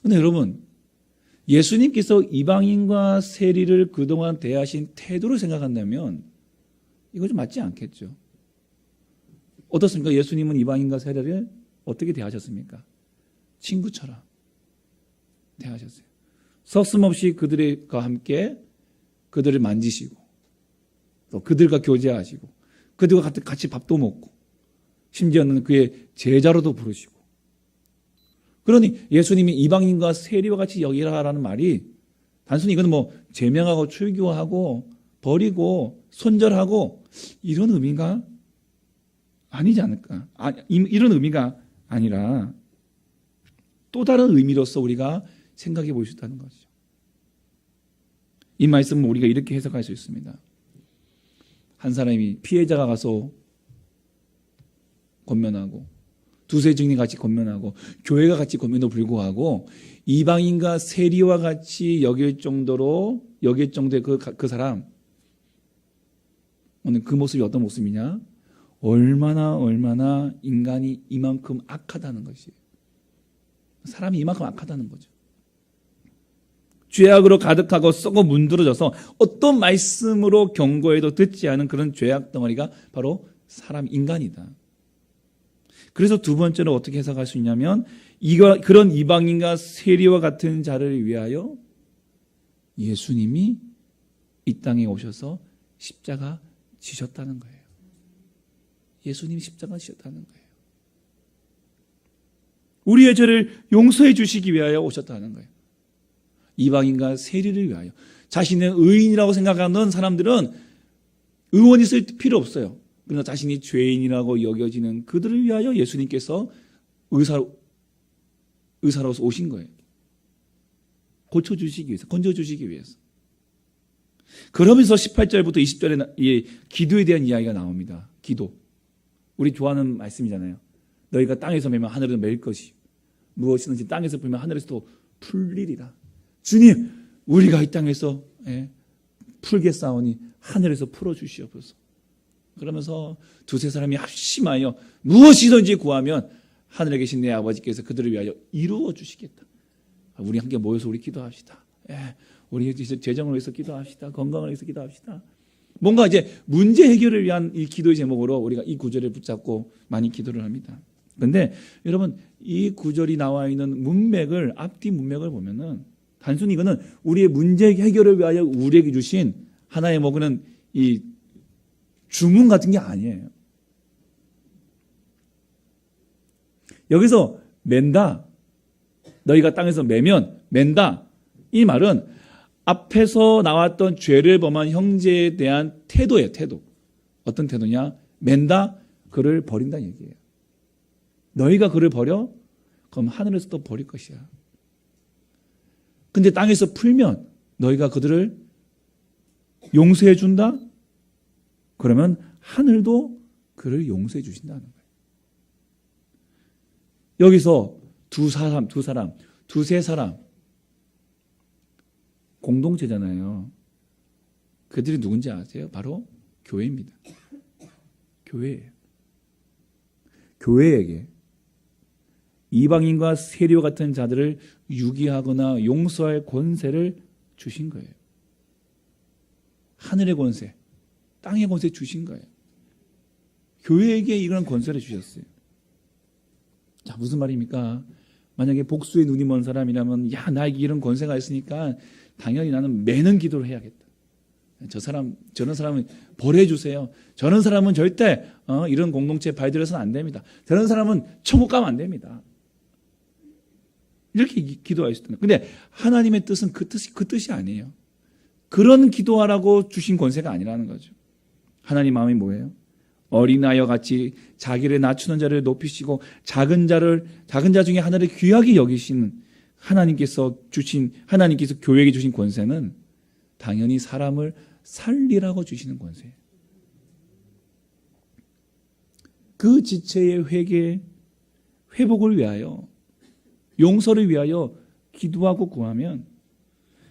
그런데 여러분 예수님께서 이방인과 세리를 그동안 대하신 태도를 생각한다면 이거 좀 맞지 않겠죠. 어떻습니까? 예수님은 이방인과 세리를 어떻게 대하셨습니까? 친구처럼 대하셨어요. 서슴없이 그들과 함께 그들을 만지시고 또 그들과 교제하시고 그들과 같이 밥도 먹고 심지어는 그의 제자로도 부르시고 그러니 예수님이 이방인과 세리와 같이 여기라라는 말이 단순히 이거는 뭐 제명하고 출교하고 버리고 손절하고 이런 의미가 아니지 않을까? 이런 의미가 아니라 또 다른 의미로서 우리가 생각해 볼 수 있다는 것이죠. 이 말씀은 우리가 이렇게 해석할 수 있습니다. 한 사람이 피해자가 가서 권면하고 두세 증인이 같이 권면하고 교회가 같이 권면도 불구하고 이방인과 세리와 같이 여길 정도의 그 사람, 오늘 그 모습이 어떤 모습이냐? 얼마나 인간이 이만큼 악하다는 것이에요. 사람이 이만큼 악하다는 거죠. 죄악으로 가득하고 썩어 문드러져서 어떤 말씀으로 경고해도 듣지 않은 그런 죄악 덩어리가 바로 사람, 인간이다. 그래서 두 번째로 어떻게 해석할 수 있냐면 그런 이방인과 세리와 같은 자를 위하여 예수님이 이 땅에 오셔서 십자가 지셨다는 거예요. 예수님이 십자가 지셨다는 거예요. 우리의 죄를 용서해 주시기 위하여 오셨다는 거예요. 이방인과 세리를 위하여. 자신의 의인이라고 생각하는 사람들은 의원이 있을 필요 없어요. 그러나 자신이 죄인이라고 여겨지는 그들을 위하여 예수님께서 의사로서 오신 거예요. 고쳐주시기 위해서, 건져주시기 위해서. 그러면서 18절부터 20절에 기도에 대한 이야기가 나옵니다. 기도. 우리 좋아하는 말씀이잖아요. 너희가 땅에서 매면 하늘에서 맬 것이 무엇이든지 땅에서 풀면 하늘에서도 풀리리라. 주님, 우리가 이 땅에서 풀겠사오니 하늘에서 풀어주시옵소서. 그러면서 두세 사람이 합심하여 무엇이든지 구하면 하늘에 계신 내 아버지께서 그들을 위하여 이루어 주시겠다. 우리 함께 모여서 우리 기도합시다. 우리 재정을 위해서 기도합시다. 건강을 위해서 기도합시다. 뭔가 이제 문제 해결을 위한 이 기도의 제목으로 우리가 이 구절을 붙잡고 많이 기도를 합니다. 그런데 여러분, 이 구절이 나와 있는 문맥을, 앞뒤 문맥을 보면은 단순히 이거는 우리의 문제 해결을 위하여 우리에게 주신 하나의 그는 이 주문 같은 게 아니에요. 여기서 맨다, 너희가 땅에서 매면 맨다, 이 말은 앞에서 나왔던 죄를 범한 형제에 대한 태도예요. 태도. 어떤 태도냐? 맨다, 그를 버린다는 얘기예요. 너희가 그를 버려? 그럼 하늘에서 또 버릴 것이야. 근데 땅에서 풀면 너희가 그들을 용서해 준다? 그러면 하늘도 그를 용서해 주신다는 거예요. 여기서 두세 사람 공동체잖아요. 그들이 누군지 아세요? 바로 교회입니다. 교회예요. 교회에게 이방인과 세리와 같은 자들을 유기하거나 용서할 권세를 주신 거예요. 하늘의 권세, 땅의 권세 주신 거예요. 교회에게 이런 권세를 주셨어요. 자, 무슨 말입니까? 만약에 복수의 눈이 먼 사람이라면, 야, 나에게 이런 권세가 있으니까 당연히 나는 매는 기도를 해야겠다. 저런 사람은 벌해주세요. 저런 사람은 절대 이런 공동체에 발들여서는 안 됩니다. 저런 사람은 천국 가면 안 됩니다. 이렇게 기도할 수 있다. 근데 하나님의 뜻은 그 뜻이 아니에요. 그런 기도하라고 주신 권세가 아니라는 거죠. 하나님 마음이 뭐예요? 어린아이와 같이 자기를 낮추는 자를 높이시고 작은 자 중에 하나를 귀하게 여기시는 하나님께서 교회에게 주신 권세는 당연히 사람을 살리라고 주시는 권세예요. 그 지체의 회복을 위하여, 용서를 위하여 기도하고 구하면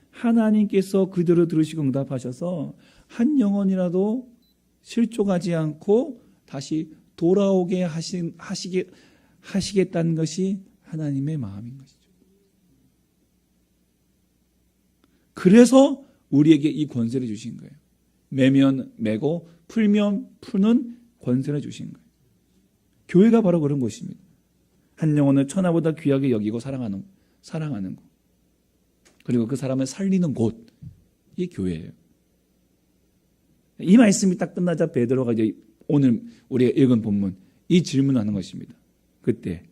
하나님께서 그대로 들으시고 응답하셔서 한 영혼이라도 실족하지 않고 다시 돌아오게 하시겠다는 것이 하나님의 마음인 것이죠. 그래서 우리에게 이 권세를 주신 거예요. 매면 매고 풀면 푸는 권세를 주신 거예요. 교회가 바로 그런 것입니다. 한 영혼을 천하보다 귀하게 여기고 사랑하는 것. 그리고 그 사람을 살리는 곳이 교회예요. 이 말씀이 딱 끝나자 베드로가 이제 오늘 우리가 읽은 본문 이 질문하는 것입니다. 그때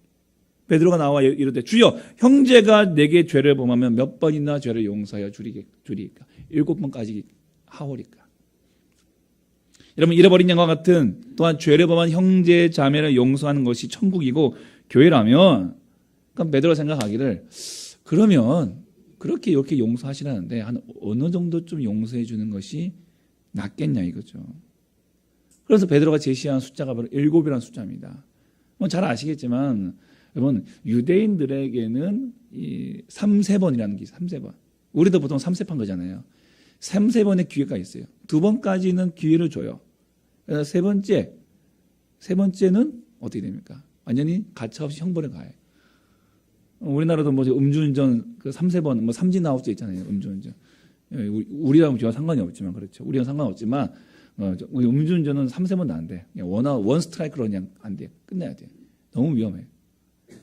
베드로가 나와 이르되 주여 형제가 내게 죄를 범하면 몇 번이나 죄를 용서하여 주리까? 7번까지 하오리까? 여러분, 잃어버린 양과 같은 또한 죄를 범한 형제 자매를 용서하는 것이 천국이고 교회라면, 그럼 베드로가 생각하기를 그러면 그렇게 이렇게 용서하시라는데 한 어느 정도 좀 용서해 주는 것이 낫겠냐 이거죠. 그래서 베드로가 제시한 숫자가 바로 7이라는 숫자입니다. 잘 아시겠지만 여러분 유대인들에게는 이 3세번이라는 게 있어요. 3세번. 우리도 보통 3세판 거잖아요. 3세번의 기회가 있어요. 2번까지는 기회를 줘요. 그래서 세 번째는 어떻게 됩니까? 완전히 가차없이 형벌에 가요. 우리나라도 뭐 음주운전 그 3세번 뭐 삼진 아웃제 있잖아요. 음주운전. 우리랑 전혀 상관이 없지만 그렇죠. 우리랑 상관없지만 우리 음주운전은 3세번도 안 돼. 그냥 원 스트라이크로 그냥 안 돼. 끝내야 돼. 너무 위험해.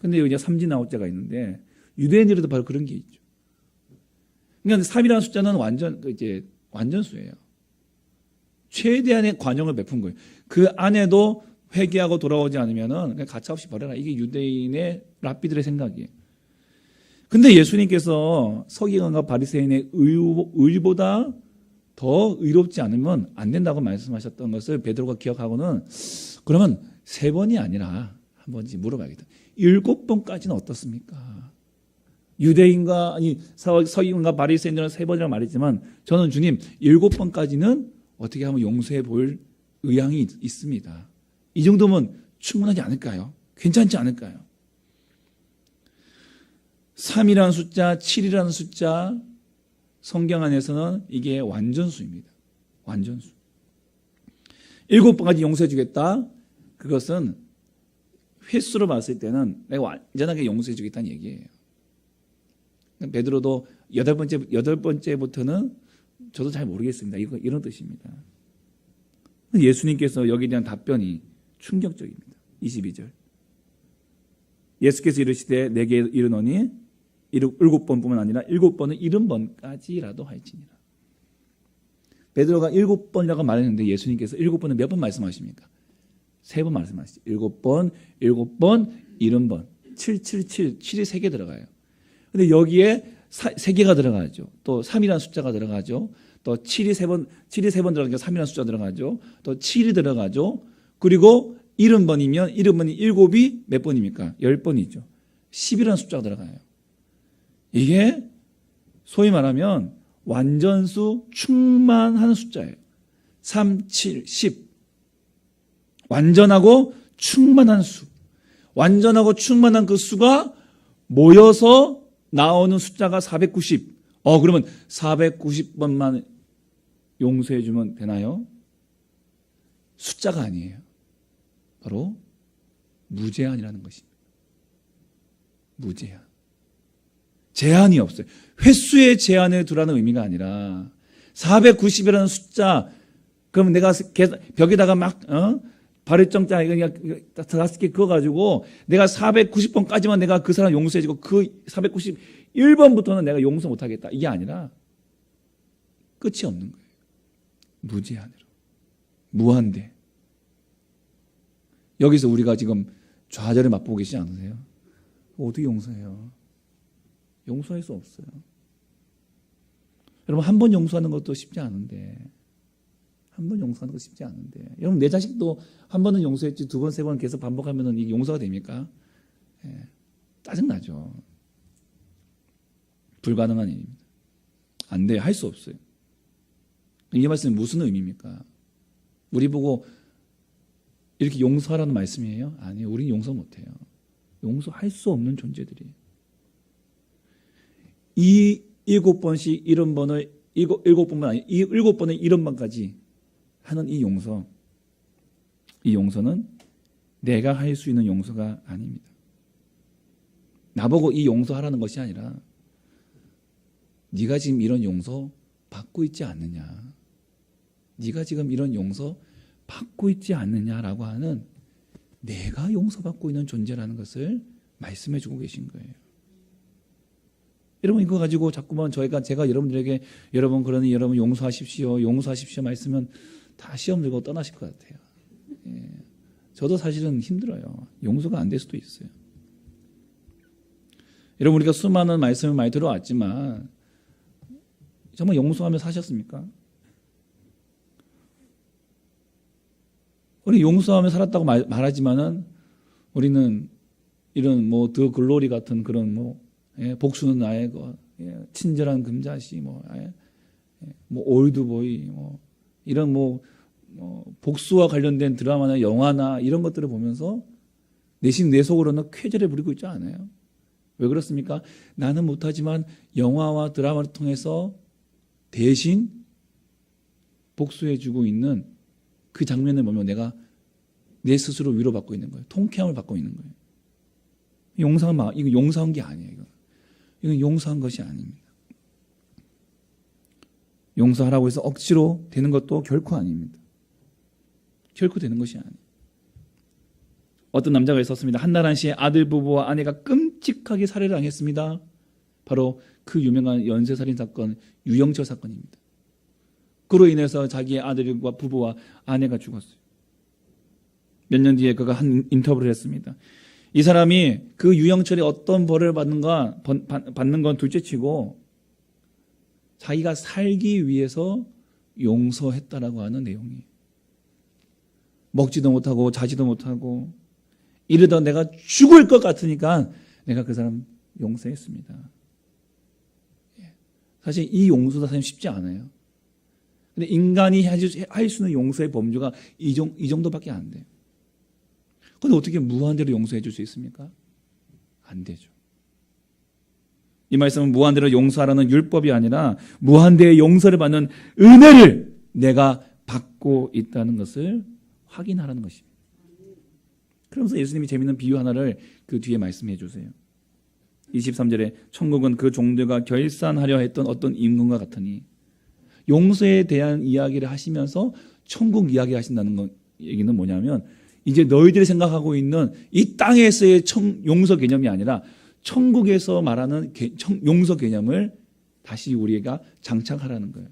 근데 여기 삼진 아웃제가 있는데 유대인들에도 바로 그런 게 있죠. 그러니까 3이라는 숫자는 완전수예요. 최대한의 관용을 베푼 거예요. 그 안에도 회개하고 돌아오지 않으면은 그냥 가차없이 버려라. 이게 유대인의 랍비들의 생각이에요. 근데 예수님께서 서기관과 바리새인의 의보다 더 의롭지 않으면 안 된다고 말씀하셨던 것을 베드로가 기억하고는 그러면 3번이 아니라 한 번씩 물어봐야겠다. 7번까지는 어떻습니까? 유대인과 서기관과 바리새인들은 3번이라고 말했지만 저는 주님 7번까지는 어떻게 하면 용서해 볼 의향이 있습니다. 이 정도면 충분하지 않을까요? 괜찮지 않을까요? 3이라는 숫자, 7이라는 숫자 성경 안에서는 이게 완전수입니다. 완전수. 7번까지 용서해 주겠다. 그것은 횟수로 봤을 때는 내가 완전하게 용서해 주겠다는 얘기예요. 베드로도 8번째부터는 저도 잘 모르겠습니다. 이런 뜻입니다. 예수님께서 여기에 대한 답변이 충격적입니다. 22절. 예수께서 이르시되 내게 이르노니 7번뿐만 아니라 7번은 70번까지라도 할지니라. 베드로가 7번이라고 말했는데 예수님께서 7번은 몇 번 말씀하십니까? 3번 말씀하시죠. 7번, 70번, 777, 7이 3개 들어가요. 근데 여기에 3개가 들어가죠. 또 3이라는 숫자가 들어가죠. 또 7이 3번 들어가니까 3이라는 숫자 들어가죠. 또 7이 들어가죠. 그리고 70번이면 70번이 7이 몇 번입니까? 10번이죠. 10이라는 숫자가 들어가요. 이게 소위 말하면 완전수 충만한 숫자예요. 3, 7, 10. 완전하고 충만한 수. 완전하고 충만한 그 수가 모여서 나오는 숫자가 490. 그러면 490번만 용서해 주면 되나요? 숫자가 아니에요. 바로 무제한이라는 것입니다. 무제한. 제한이 없어요. 횟수의 제한을 두라는 의미가 아니라 490이라는 숫자, 그러면 내가 벽에다가 막 발효정자 그냥 5개 그어가지고 내가 490번까지만 내가 그 사람 용서해주고 그 491번부터는 내가 용서 못하겠다. 이게 아니라 끝이 없는 거예요. 무제한으로. 무한대. 여기서 우리가 지금 좌절을 맛보고 계시지 않으세요? 어떻게 용서해요? 용서할 수 없어요. 여러분 한 번 용서하는 것도 쉽지 않은데 한 번 용서하는 것도 쉽지 않은데 여러분 내 자식도 한 번은 용서했지 2번, 3번 계속 반복하면 이게 용서가 됩니까? 짜증나죠. 불가능한 일입니다. 안 돼요. 할 수 없어요. 이 말씀은 무슨 의미입니까? 우리 보고 이렇게 용서하라는 말씀이에요? 아니에요. 우리는 용서 못해요. 용서할 수 없는 존재들이에요. 이 7번씩 70번을 7번만 아니 7번의 70번까지 하는 이 용서는 내가 할 수 있는 용서가 아닙니다. 나보고 이 용서하라는 것이 아니라 네가 지금 이런 용서 받고 있지 않느냐, 네가 지금 이런 용서 받고 있지 않느냐라고 하는 내가 용서받고 있는 존재라는 것을 말씀해 주고 계신 거예요. 여러분 이거 가지고 자꾸만 제가 여러분들에게 여러분 그러니 여러분 용서하십시오 말씀은 다 시험 들고 떠나실 것 같아요. 저도 사실은 힘들어요. 용서가 안 될 수도 있어요. 여러분 우리가 수많은 말씀을 많이 들어왔지만 정말 용서하며 사셨습니까? 우리 용서하며 살았다고 말하지만은 우리는 이런 뭐 더 글로리 같은 그런 복수는 나의 것, 친절한 금자씨, 올드보이, 이런 복수와 관련된 드라마나 영화나 이런 것들을 보면서 내심 내 속으로는 쾌재를 부리고 있지 않아요? 왜 그렇습니까? 나는 못하지만 영화와 드라마를 통해서 대신 복수해주고 있는 그 장면을 보면 내가 내 스스로 위로받고 있는 거예요. 통쾌함을 받고 있는 거예요. 이거 용서한 게 아니에요. 이건 용서한 것이 아닙니다. 용서하라고 해서 억지로 되는 것도 결코 아닙니다. 결코 되는 것이 아니에요. 어떤 남자가 있었습니다. 한나란 씨의 아들 부부와 아내가 끔찍하게 살해를 당했습니다. 바로 그 유명한 연쇄살인 사건, 유영철 사건입니다. 그로 인해서 자기의 아들과 부부와 아내가 죽었어요. 몇 년 뒤에 그가 한 인터뷰를 했습니다. 이 사람이 그 유영철이 어떤 벌을 받는 건 둘째치고 자기가 살기 위해서 용서했다라고 하는 내용이에요. 먹지도 못하고 자지도 못하고 이러다 내가 죽을 것 같으니까 내가 그 사람 용서했습니다. 사실 이 용서도 사실 쉽지 않아요. 근데 인간이 할 수 있는 용서의 범주가 이 정도밖에 안 돼요. 근데 어떻게 무한대로 용서해 줄 수 있습니까? 안 되죠. 이 말씀은 무한대로 용서하라는 율법이 아니라 무한대의 용서를 받는 은혜를 내가 받고 있다는 것을 확인하라는 것입니다. 그러면서 예수님이 재미있는 비유 하나를 그 뒤에 말씀해 주세요. 23절에 천국은 그 종들과 결산하려 했던 어떤 임금과 같으니, 용서에 대한 이야기를 하시면서 천국 이야기 하신다는 얘기는 뭐냐면 이제 너희들이 생각하고 있는 이 땅에서의 용서 개념이 아니라 천국에서 말하는 용서 개념을 다시 우리가 장착하라는 거예요.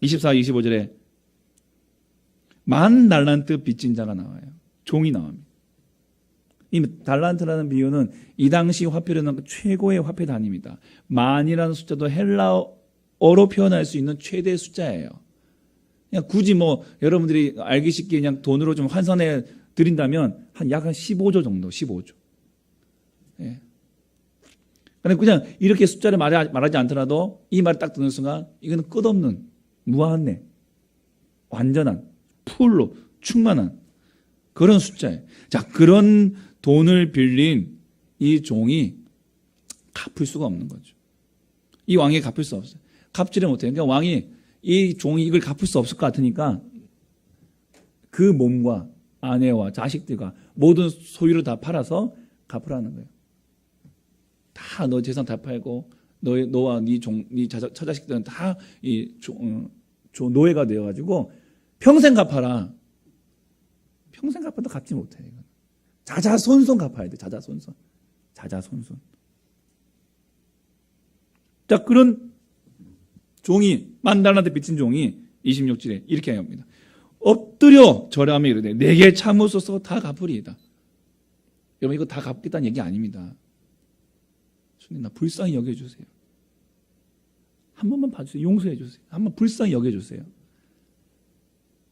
24, 25절에 10,000달란트 빚진 자가 나와요. 종이 나옵니다. 이 달란트라는 비유는 이 당시 화폐로는 최고의 화폐 단위입니다. 만이라는 숫자도 헬라어로 표현할 수 있는 최대 숫자예요. 그냥 굳이 여러분들이 알기 쉽게 그냥 돈으로 좀 환산해 드린다면 약 15조 정도, 15조. 예. 그냥 이렇게 숫자를 말하지 않더라도 이 말을 딱 듣는 순간 이거는 끝없는 무한의 완전한 풀로 충만한 그런 숫자예요. 자, 그런 돈을 빌린 이 종이 갚을 수가 없는 거죠. 이 왕이 갚을 수 없어요. 갚지를 못해요. 그러니까 왕이 이 종이 이걸 갚을 수 없을 것 같으니까 그 몸과 아내와 자식들과 모든 소유를 다 팔아서 갚으라는 거예요. 다 너 재산 다 팔고 너와 네 처자식들은 다 이 노예가 되어가지고 평생 갚아라. 평생 갚아도 갚지 못해. 이건. 자자손손 갚아야 돼. 자자손손. 자, 그런 종이 10,000달란트 빚진 종이 26절에 이렇게 합니다. 엎드려 절하며 이르되 내게 참으소서 다 갚으리이다. 여러분 이거 다 갚겠다는 얘기 아닙니다. 주님 나 불쌍히 여겨주세요. 한 번만 봐주세요. 용서해 주세요. 한번 불쌍히 여겨주세요.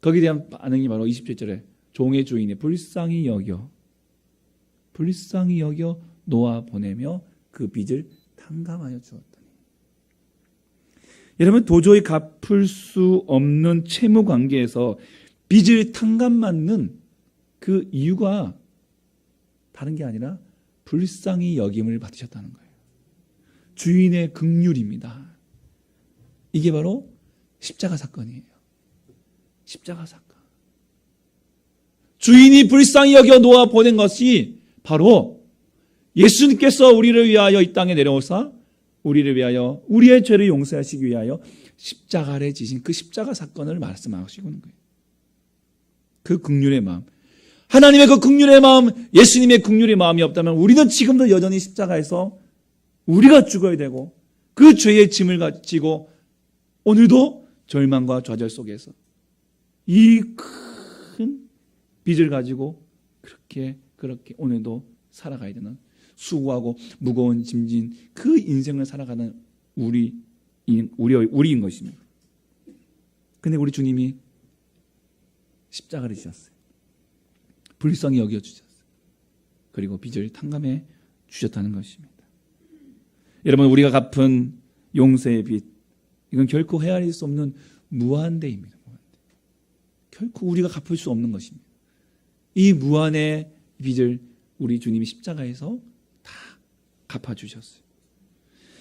거기에 대한 반응이 바로 27절에 종의 주인이 불쌍히 여겨 놓아 보내며 그 빚을 탕감하여 주었더니. 여러분 도저히 갚을 수 없는 채무 관계에서 빚을 탕감받는 그 이유가 다른 게 아니라 불쌍히 여김을 받으셨다는 거예요. 주인의 긍휼입니다. 이게 바로 십자가 사건이에요. 십자가 사건. 주인이 불쌍히 여겨 놓아 보낸 것이 바로 예수님께서 우리를 위하여 이 땅에 내려오사 우리를 위하여 우리의 죄를 용서하시기 위하여 십자가를 지신 그 십자가 사건을 말씀하시고 있는 거예요. 그 긍휼의 마음, 하나님의 그 긍휼의 마음, 예수님의 긍휼의 마음이 없다면 우리는 지금도 여전히 십자가에서 우리가 죽어야 되고 그 죄의 짐을 가지고 오늘도 절망과 좌절 속에서 이 큰 빚을 가지고 그렇게 오늘도 살아가야 되는 수고하고 무거운 짐진 그 인생을 살아가는 우리인 것입니다. 근데 우리 주님이 십자가를 지셨어요. 불쌍히 여겨주셨어요. 그리고 빚을 탕감해 주셨다는 것입니다. 여러분 우리가 갚은 용서의 빚, 이건 결코 헤아릴 수 없는 무한대입니다. 결코 우리가 갚을 수 없는 것입니다. 이 무한의 이 빚을 우리 주님이 십자가에서 다 갚아주셨어요.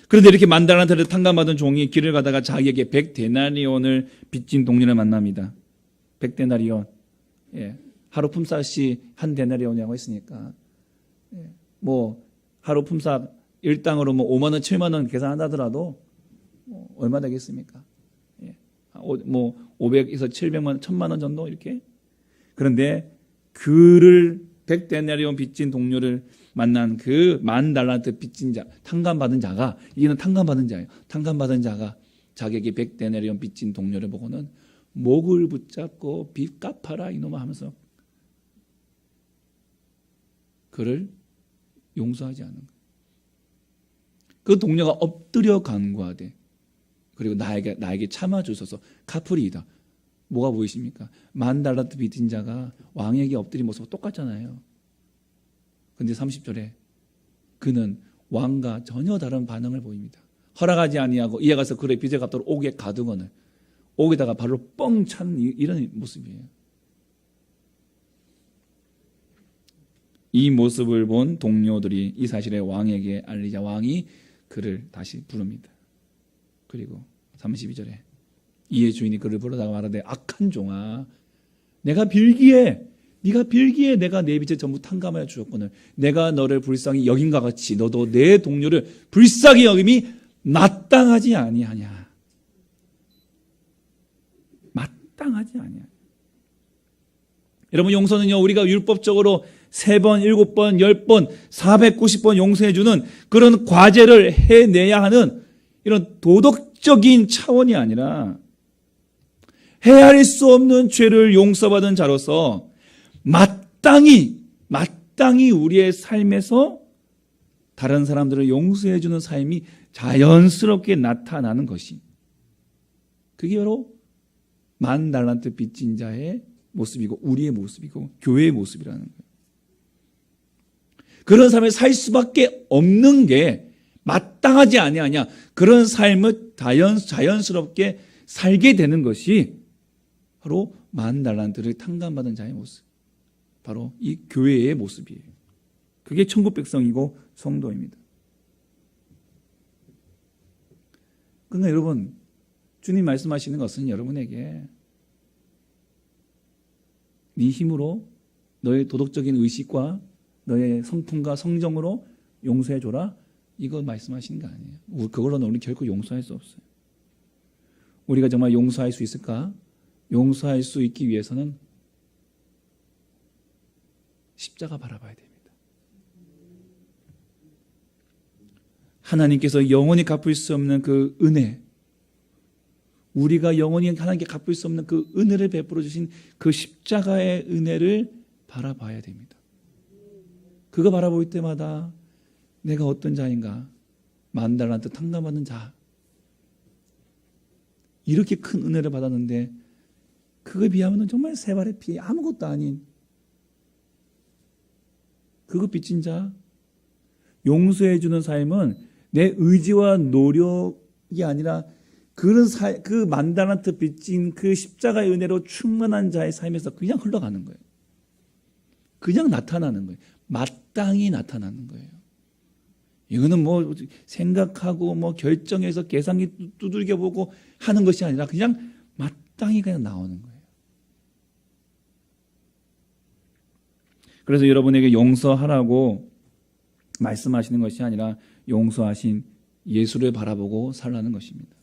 그런데 이렇게 만 달란트를 탕감받은 종이 길을 가다가 자기에게 100데나리온을 빚진 동료를 만납니다. 100데나리온. 예. 하루 품삯이 한 데나리온이라고 했으니까. 예. 뭐 하루 품삯 일당으로 뭐 5만 원, 7만 원 계산한다더라도 얼마 되겠습니까? 예. 뭐 500에서 700만 원, 1000만 원 정도 이렇게. 그런데 그를 100데나리온 빚진 동료를 만난 그 10,000달란트 빚진 자, 탕감받은 자가, 이는 탕감받은 자예요. 탕감받은 자가 자기에게 100데나리온 빚진 동료를 보고는 목을 붙잡고 빚 갚아라 이놈아 하면서 그를 용서하지 않는 거예요. 그 동료가 엎드려 간구하되 그리고 나에게 참아주소서 갚으리이다. 뭐가 보이십니까? 10,000달란트 빚진 자가 왕에게 엎드린 모습과 똑같잖아요. 근데 30절에 그는 왕과 전혀 다른 반응을 보입니다. 허락하지 아니하고 이에 가서 그의 빚을 갚도록 옥에 가두거늘 옥에다가 발로 뻥 찬 이런 모습이에요. 이 모습을 본 동료들이 이 사실을 왕에게 알리자 왕이 그를 다시 부릅니다. 그리고 32절에 이에 주인이 그를 부르다가 말하되 악한 종아 네가 빌기에 내가 내 빚을 전부 탕감하여 주었거늘 내가 너를 불쌍히 여긴과 같이 너도 내 동료를 불쌍히 여김이 마땅하지 아니하냐. 마땅하지 아니하냐. 여러분 용서는요 우리가 율법적으로 3번, 7번, 10번, 490번 용서해주는 그런 과제를 해내야 하는 이런 도덕적인 차원이 아니라 헤아릴 수 없는 죄를 용서받은 자로서 마땅히 우리의 삶에서 다른 사람들을 용서해주는 삶이 자연스럽게 나타나는 것이 그게 바로 10,000달란트 빚진 자의 모습이고 우리의 모습이고 교회의 모습이라는 거예요. 그런 삶을 살 수밖에 없는 게 마땅하지 아니하냐. 그런 삶을 자연스럽게 살게 되는 것이 바로 10,000달란트를 탕감받은 자의 모습. 바로 이 교회의 모습이에요. 그게 천국 백성이고 성도입니다. 그러니까 여러분 주님 말씀하시는 것은 여러분에게 네 힘으로 너의 도덕적인 의식과 너의 성품과 성정으로 용서해줘라 이거 말씀하시는 거 아니에요. 그걸로는 우리 결코 용서할 수 없어요. 우리가 정말 용서할 수 있을까? 용서할 수 있기 위해서는 십자가 바라봐야 됩니다. 하나님께서 영원히 갚을 수 없는 그 은혜, 우리가 영원히 하나님께 갚을 수 없는 그 은혜를 베풀어 주신 그 십자가의 은혜를 바라봐야 됩니다. 그거 바라볼 때마다 내가 어떤 자인가, 10,000달란트 탕감받는 자, 이렇게 큰 은혜를 받았는데 그거에 비하면 정말 세 발의 피 아무것도 아닌 그거 빚진 자, 용서해 주는 삶은 내 의지와 노력이 아니라 그 10,000달란트 빚진 그 십자가의 은혜로 충만한 자의 삶에서 그냥 흘러가는 거예요. 그냥 나타나는 거예요. 마땅히 나타나는 거예요. 이거는 뭐 생각하고 뭐 결정해서 계산기 두들겨 보고 하는 것이 아니라 그냥 마땅히 그냥 나오는 거예요. 그래서 여러분에게 용서하라고 말씀하시는 것이 아니라 용서하신 예수를 바라보고 살라는 것입니다.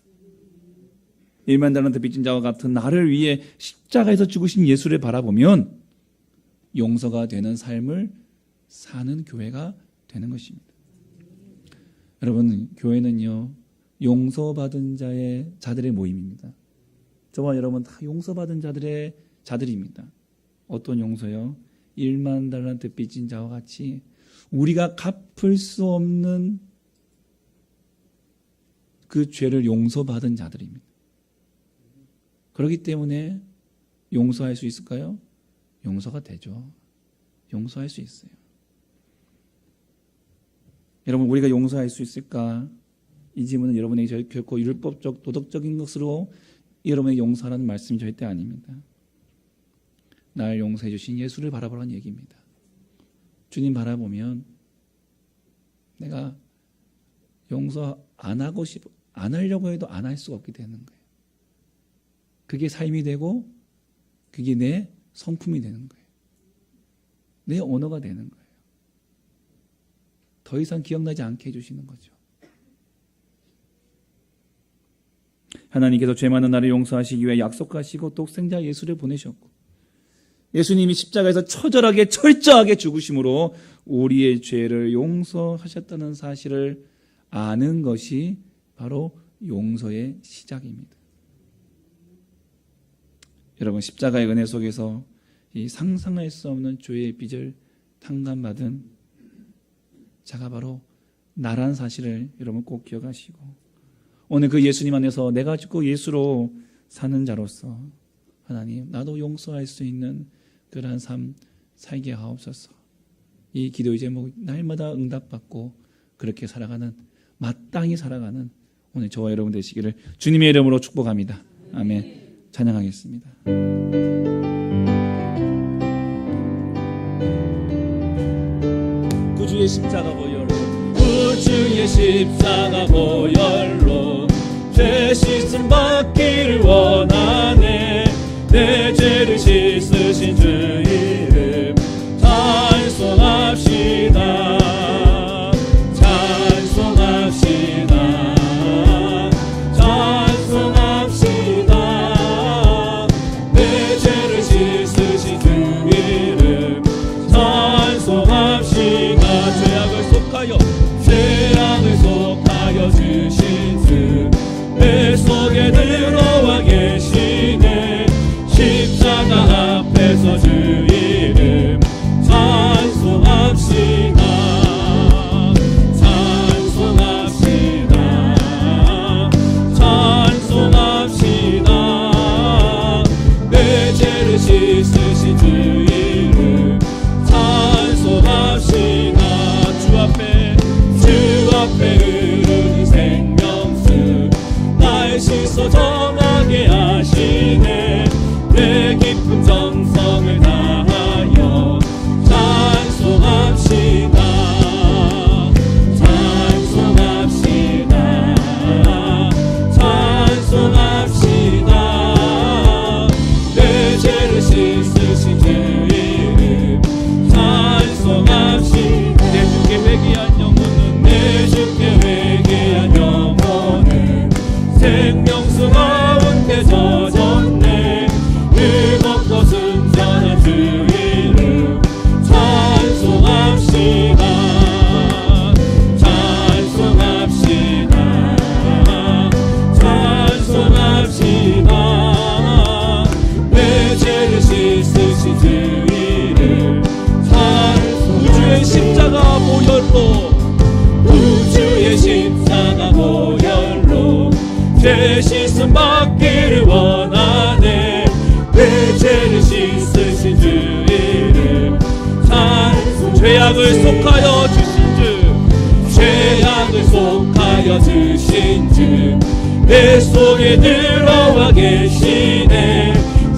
10,000달란트 빚진 자와 같은 나를 위해 십자가에서 죽으신 예수를 바라보면 용서가 되는 삶을 사는 교회가 되는 것입니다. 여러분 교회는요 용서받은 자들의 모임입니다. 저와 여러분 다 용서받은 자들입니다. 어떤 용서요? 10,000달란트 빚진 자와 같이 우리가 갚을 수 없는 그 죄를 용서받은 자들입니다. 그렇기 때문에 용서할 수 있을까요? 용서가 되죠. 용서할 수 있어요. 여러분 우리가 용서할 수 있을까? 이 질문은 여러분에게 결코 율법적 도덕적인 것으로 여러분에게 용서하라는 말씀이 절대 아닙니다. 날 용서해 주신 예수를 바라보라는 얘기입니다. 주님 바라보면 내가 용서 안 하려고 해도 안 할 수가 없게 되는 거예요. 그게 삶이 되고 그게 내 성품이 되는 거예요. 내 언어가 되는 거예요. 더 이상 기억나지 않게 해주시는 거죠. 하나님께서 죄 많은 나를 용서하시기 위해 약속하시고 독생자 예수를 보내셨고 예수님이 십자가에서 처절하게 철저하게 죽으심으로 우리의 죄를 용서하셨다는 사실을 아는 것이 바로 용서의 시작입니다. 여러분, 십자가의 은혜 속에서 이 상상할 수 없는 죄의 빚을 탕감받은 자가 바로 나란 사실을 여러분 꼭 기억하시고, 오늘 그 예수님 안에서 내가 죽고 예수로 사는 자로서 하나님, 나도 용서할 수 있는 그러한 삶 살게 하옵소서. 이 기도의 제목 날마다 응답받고 그렇게 살아가는, 마땅히 살아가는 오늘 저와 여러분 되시기를 주님의 이름으로 축복합니다. 아멘. 찬양하겠습니다. 구주의 십자가 보혈로, 구주의 십자가 보혈로 죄 씻음 받기를 원하네. 내 죄를 씻으신 주 이름 찬송합시다. 찬송합시다. 찬송합시다. 내 죄를 씻으신 주 이름 찬송합시다. 죄악을 속하여 주신 주 내 속에 들어와 계시네. 십자가 앞에서 주 이름 찬송합시다. 찬송합시다. 찬송합시다. 내 죄를 씻으신 주 이름 찬송합시다. 주 앞에 흐르는 생명수 날 씻어 정하게 하시네. 내 깊은 정성을 다하여 찬송합시다. 찬송합시다. 찬송합시다. 내 죄를 씻으신 주 이름 찬송합시다. 내 주께 회개한 영혼은, 내 주께 회개한 영혼은 생명수 가운데 젖었네. 뜨겁고 순전한 주 이름 찬송합시다. 찬송합시다. 찬송합시다. 내 죄를 씻으신 주 이름 찬송합시다. 우주의 십자가 보혈로, 우주의 십자가 보혈로 죄 씻음 받기를 원하네. 내 죄를 씻으신 주 이름 찬송. 죄악을 속하여 주신 주, 죄악을 속하여 주신 주 내 속에 들어와 계시네.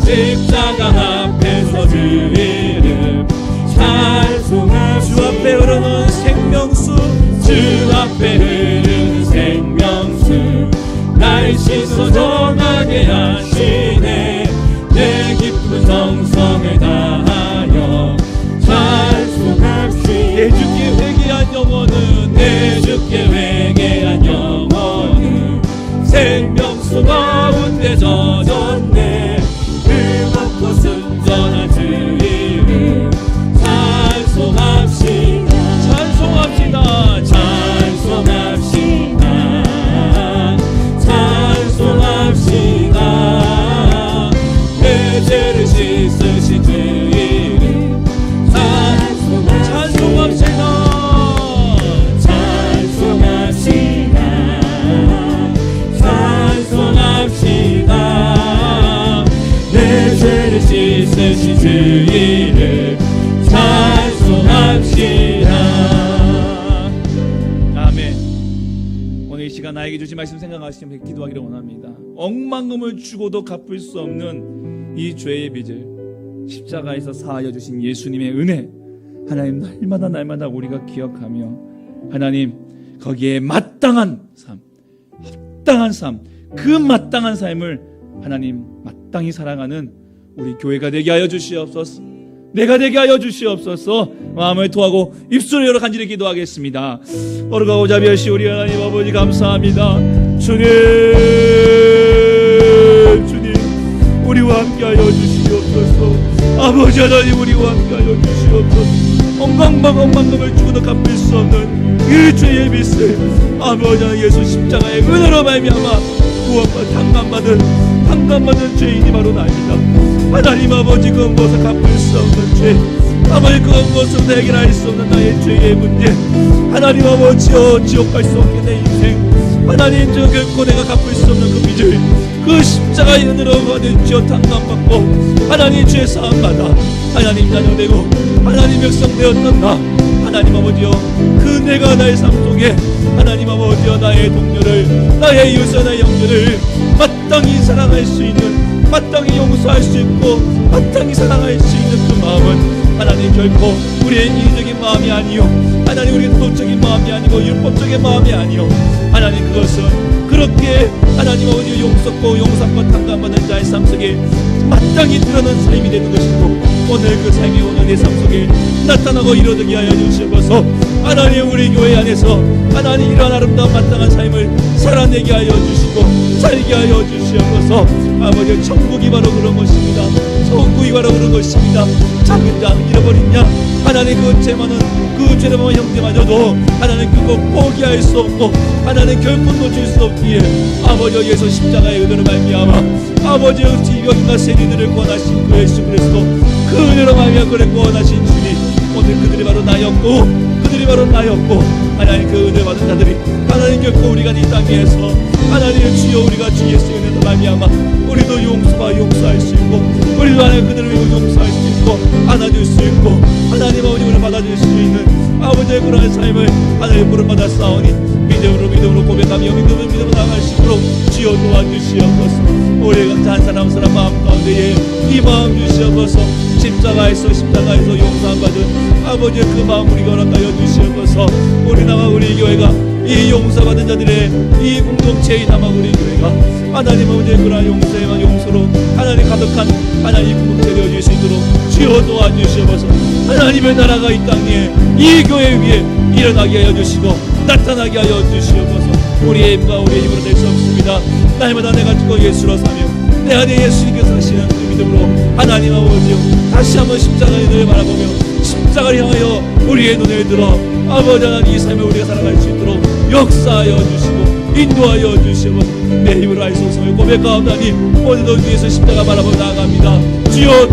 십자가 앞에서 주 이름 찬송합시다. 주 앞에 흐르는 생명수, 주 앞에 흐르는 생명수 날 씻어 정하게 하시네. 내 깊은 정성을 다하여 찬송합시다. 내 주께 회개한 영혼은, 내 주께 회개한 영혼은 생명수 가운데 젖었네. 뜨겁고 순전한 주 이름 찬송합시다. 찬송합시다. 찬송합시다. 찬송합시다. 내 죄를 씻으신 주 이름 찬송합시다. 찬송합시다. 찬송합시다. 내 죄를 씻으신 주 이름 찬송합시다. 아멘. 오늘 이 시간 나에게 주신 말씀 생각하시면 기도하기를 원합니다. 억만금을 주고도 갚을 수 없는 이 죄의 빚을 십자가에서 사하여 주신 예수님의 은혜, 하나님 날마다 우리가 기억하며 하나님 거기에 마땅한 삶, 합당한 삶, 그 마땅한 삶을 하나님 마땅히 살아가는 우리 교회가 되게 하여 주시옵소서. 내가 되게 하여 주시옵소서. 마음을 토하고 입술을 열어 간절히 기도하겠습니다. 어르가고 자비하시 우리 하나님 아버지 감사합니다. 주님 우리와 함께하여 주시옵소서. 아버지 하나님 우리와 함께하여 주시옵소서. 억만금을 주고도 갚을 수 없는 이 죄의 빚을 아버지 하나님 예수 십자가의 은혜로 말미암아 구원과 판단받은 죄인이 바로 나입니다. 하나님 아버지 그 무엇을 갚을 수 없는 죄, 아버지 그 무엇을 해결할 수 없는 나의 죄의 문제, 하나님 아버지여 지옥 갈 수 없게 내 인생, 하나님 저 결코 내가 갚을 수 없는 그 빚을 그 십자가의 은혜로 받으시어 탄감받고 하나님 죄 사함받아 하나님 자녀 되고 하나님 백성 되었던 나, 하나님 아버지여 그 내가 나의 삶 속에 하나님 아버지여 나의 동료를, 나의 이웃과 나의 형제를 마땅히 사랑할 수 있는, 마땅히 용서할 수 있고 마땅히 사랑할 수 있는 그 마음은 하나님 결코 우리의 인위적인 마음이 아니요, 하나님 우리의 도덕적인 마음이 아니고 율법적인 마음이 아니요, 하나님 그것은 그렇게 하나님 아버지 용서고 용서받고 탕감받는 자의 삶 속에 마땅히 드러난 삶이 되는 것이고, 오늘 그 삶이 오늘 내 삶 속에 나타나고 이루어지게 하여 주시옵소서. 하나님 우리 교회 안에서 하나님 이러한 아름다운 마땅한 삶을 살아내게 하여 주시고 살게 하여 주시옵소서. 아버지 천국이 바로 그런 것입니다. 천국이 바로 그런 것입니다. 작은 자 잃어버린 자 하나님 그 죄 많은 그 죄를 범한 형제마저도 하나님 그거 포기할 수 없고 하나님 결코 놓칠 수 없기에 아버지 예수 십자가의 은혜로 말미암아 아버지 지병과 세리들을 구원하신 그 예수 그리스도 그 은혜로 말미암아 그를 구원하신 주님, 오늘 그들이 바로 나였고 하나님 그 은혜 받은 자들이 하나님 결코 우리가 이 땅에서 하나님 주여 우리가 주 예수의 은혜로 말미암아 우리도 용서할 수 있고 우리도 하나님 그들을 용서할 수 있고 안아줄 수 있고 하나님 아버지 우리를 받아줄 수 있는 아버지의 그러한 삶을 하나님 부름받아 싸우니 믿음으로 고백하며 믿음으로 나아갈 수 있도록 주여 도와주시옵소서. 우리가 한 사람 마음 가운데에 이 마음 주시옵소서. 십자가에서 용서함 받은 아버지의 그 마음 우리가 허락하여 주시옵소서. 우리 나와 우리 교회가 이 용서받은 자들의 이 공동체의 남아 우리 교회가 하나님 아버지의 그러한 용서로 하나님 가득한 하나님 공동체 되어질 수 있도록 주여 도와주시옵소서. 하나님의 나라가 이 땅에 이 교회 위에 일어나게 하여 주시고 나타나게 하여 주시옵소서. 우리의 힘과 우리의 힘으로 될 수 없습니다. 날마다 내가 죽어 예수로 사며 내 안에 예수님께서 사시는 그 믿음으로 하나님 아버지요 다시 한번 십자가의 눈을 바라보며 십자가를 향하여 우리의 눈을 들어 아버지 하나님 이 삶을 우리가 살아갈 수 있도록 역사하여 주시고 인도하여 주시고 내 힘으로 할 수 없음을 고백하옵나니 오늘도 주에서 십자가 바라보며 나아갑니다. 주여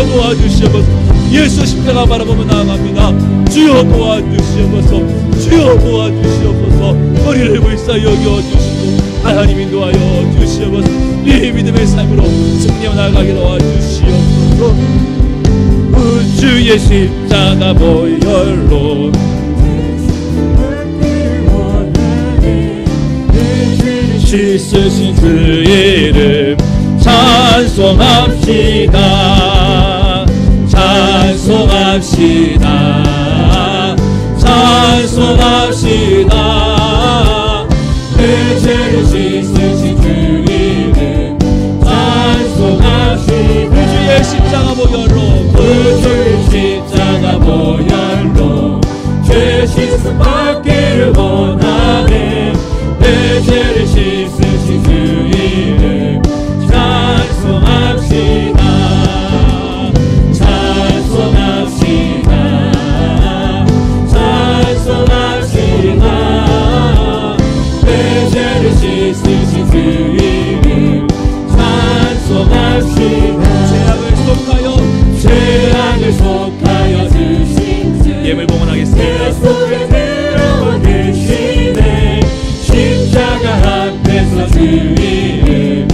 도와주시옵소서. 예수 십자가 바라보며 나아갑니다. 주여 도와주시옵소서. 우리를 불쌍히 여겨주시고 하나님 인도하여 주시옵소서. 이 믿음의 삶으로 승리해 나아가게 도와주시옵소서. 주의 십자가 보혈로 씻으신 그 이름 찬송합시다. 내 죄를 씻으신 그 이름 찬송합시다. 그 주의 십자가 보혈로 죄 씻음 받기를 원하네. 내 죄를 씻으신 그 이름 찬송합시다. 내 죄를 씻으신 그 이름 찬송합시다. 죄악을 속하여 주신 주 예물 봉헌하겠습니다. 내 속에 들어와 계시네. 십자가 앞에서 주 이름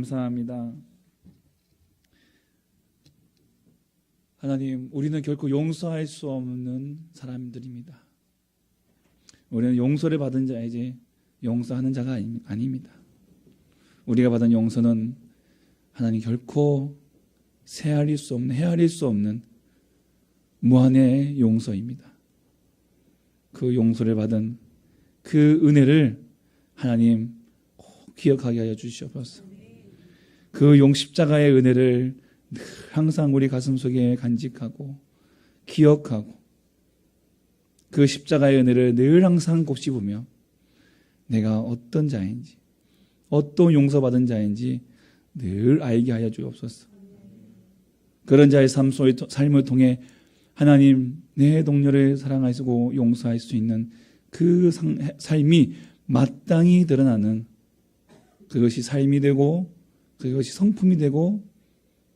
감사합니다. 하나님, 우리는 결코 용서할 수 없는 사람들입니다. 우리는 용서를 받은 자이지 용서하는 자가 아닙니다. 우리가 받은 용서는 하나님 결코 헤아릴 수 없는 무한의 용서입니다. 그 용서를 받은 그 은혜를 하나님 꼭 기억하게 하여 주시옵소서. 그 십자가의 은혜를 늘 항상 우리 가슴속에 간직하고 기억하고 그 십자가의 은혜를 늘 항상 곱씹으며 내가 어떤 자인지 어떤 용서받은 자인지 늘 알게 하여 주옵소서. 그런 자의 삶을 통해 하나님 내 동료를 사랑하시고 용서할 수 있는 그 삶이 마땅히 드러나는 그것이 삶이 되고 그것이 성품이 되고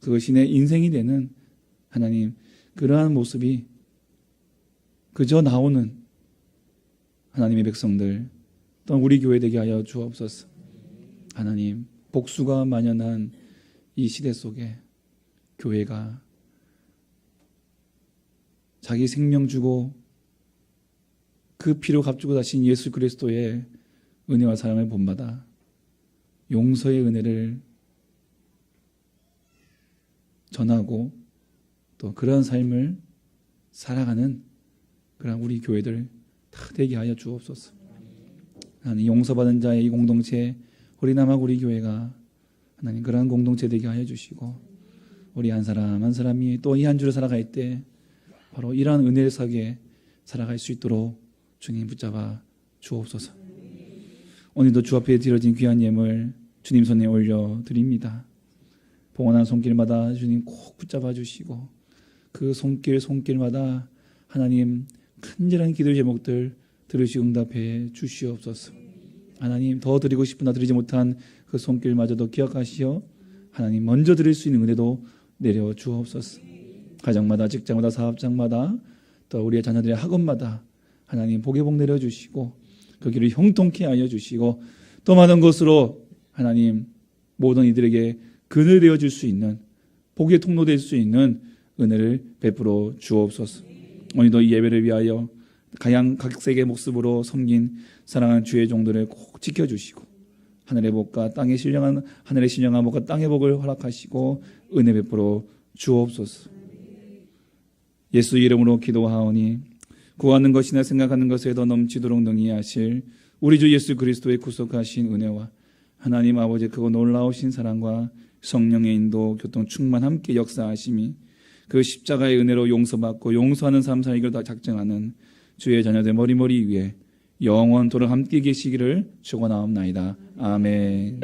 그것이 내 인생이 되는 하나님 그러한 모습이 그저 나오는 하나님의 백성들 또한 우리 교회 되게 하여 주옵소서. 하나님 복수가 만연한 이 시대 속에 교회가 자기 생명 주고 그 피로 값주고 다신 예수 그리스도의 은혜와 사랑을 본받아 용서의 은혜를 전하고 또 그런 삶을 살아가는 그런 우리 교회들 다 되게 하여 주옵소서. 하나님 용서받은 자의 이 공동체 우리 남학 우리 교회가 하나님 그러한 공동체 되게 하여 주시고 우리 한 사람 한 사람이 또 이 한 주를 살아갈 때 바로 이러한 은혜를 사게 살아갈 수 있도록 주님 붙잡아 주옵소서. 오늘도 주 앞에 드려진 귀한 예물 주님 손에 올려드립니다. 봉헌한 손길마다 주님 꼭 붙잡아 주시고 그 손길마다 하나님 간절한 기도 제목들 들으시고 응답해 주시옵소서. 하나님 더 드리고 싶으나 드리지 못한 그 손길마저도 기억하시어 하나님 먼저 드릴 수 있는 은혜도 내려 주옵소서. 가정마다 직장마다 사업장마다 또 우리의 자녀들의 학원마다 하나님 복의 복 내려주시고 그 길을 형통케 하여 주시고 또 많은 것으로 하나님 모든 이들에게 그늘 되어줄 수 있는 복의 통로 될 수 있는 은혜를 베풀어 주옵소서. 오늘도 이 예배를 위하여 가양 각색의 모습으로 섬긴 사랑하는 주의 종들을 꼭 지켜주시고 하늘의 복과 땅의 하늘의 신령한 복과 땅의 복을 허락하시고 은혜 베풀어 주옵소서. 예수 이름으로 기도하오니 구하는 것이나 생각하는 것에 더 넘치도록 능히 하실 우리 주 예수 그리스도의 구속하신 은혜와 하나님 아버지의 크고 놀라우신 사랑과 성령의 인도 교통 충만 함께 역사하심이 그 십자가의 은혜로 용서받고 용서하는 삶 살기를 다 작정하는 주의 자녀들 머리머리 위에 영원토록 함께 계시기를 축원하옵나이다. 아멘.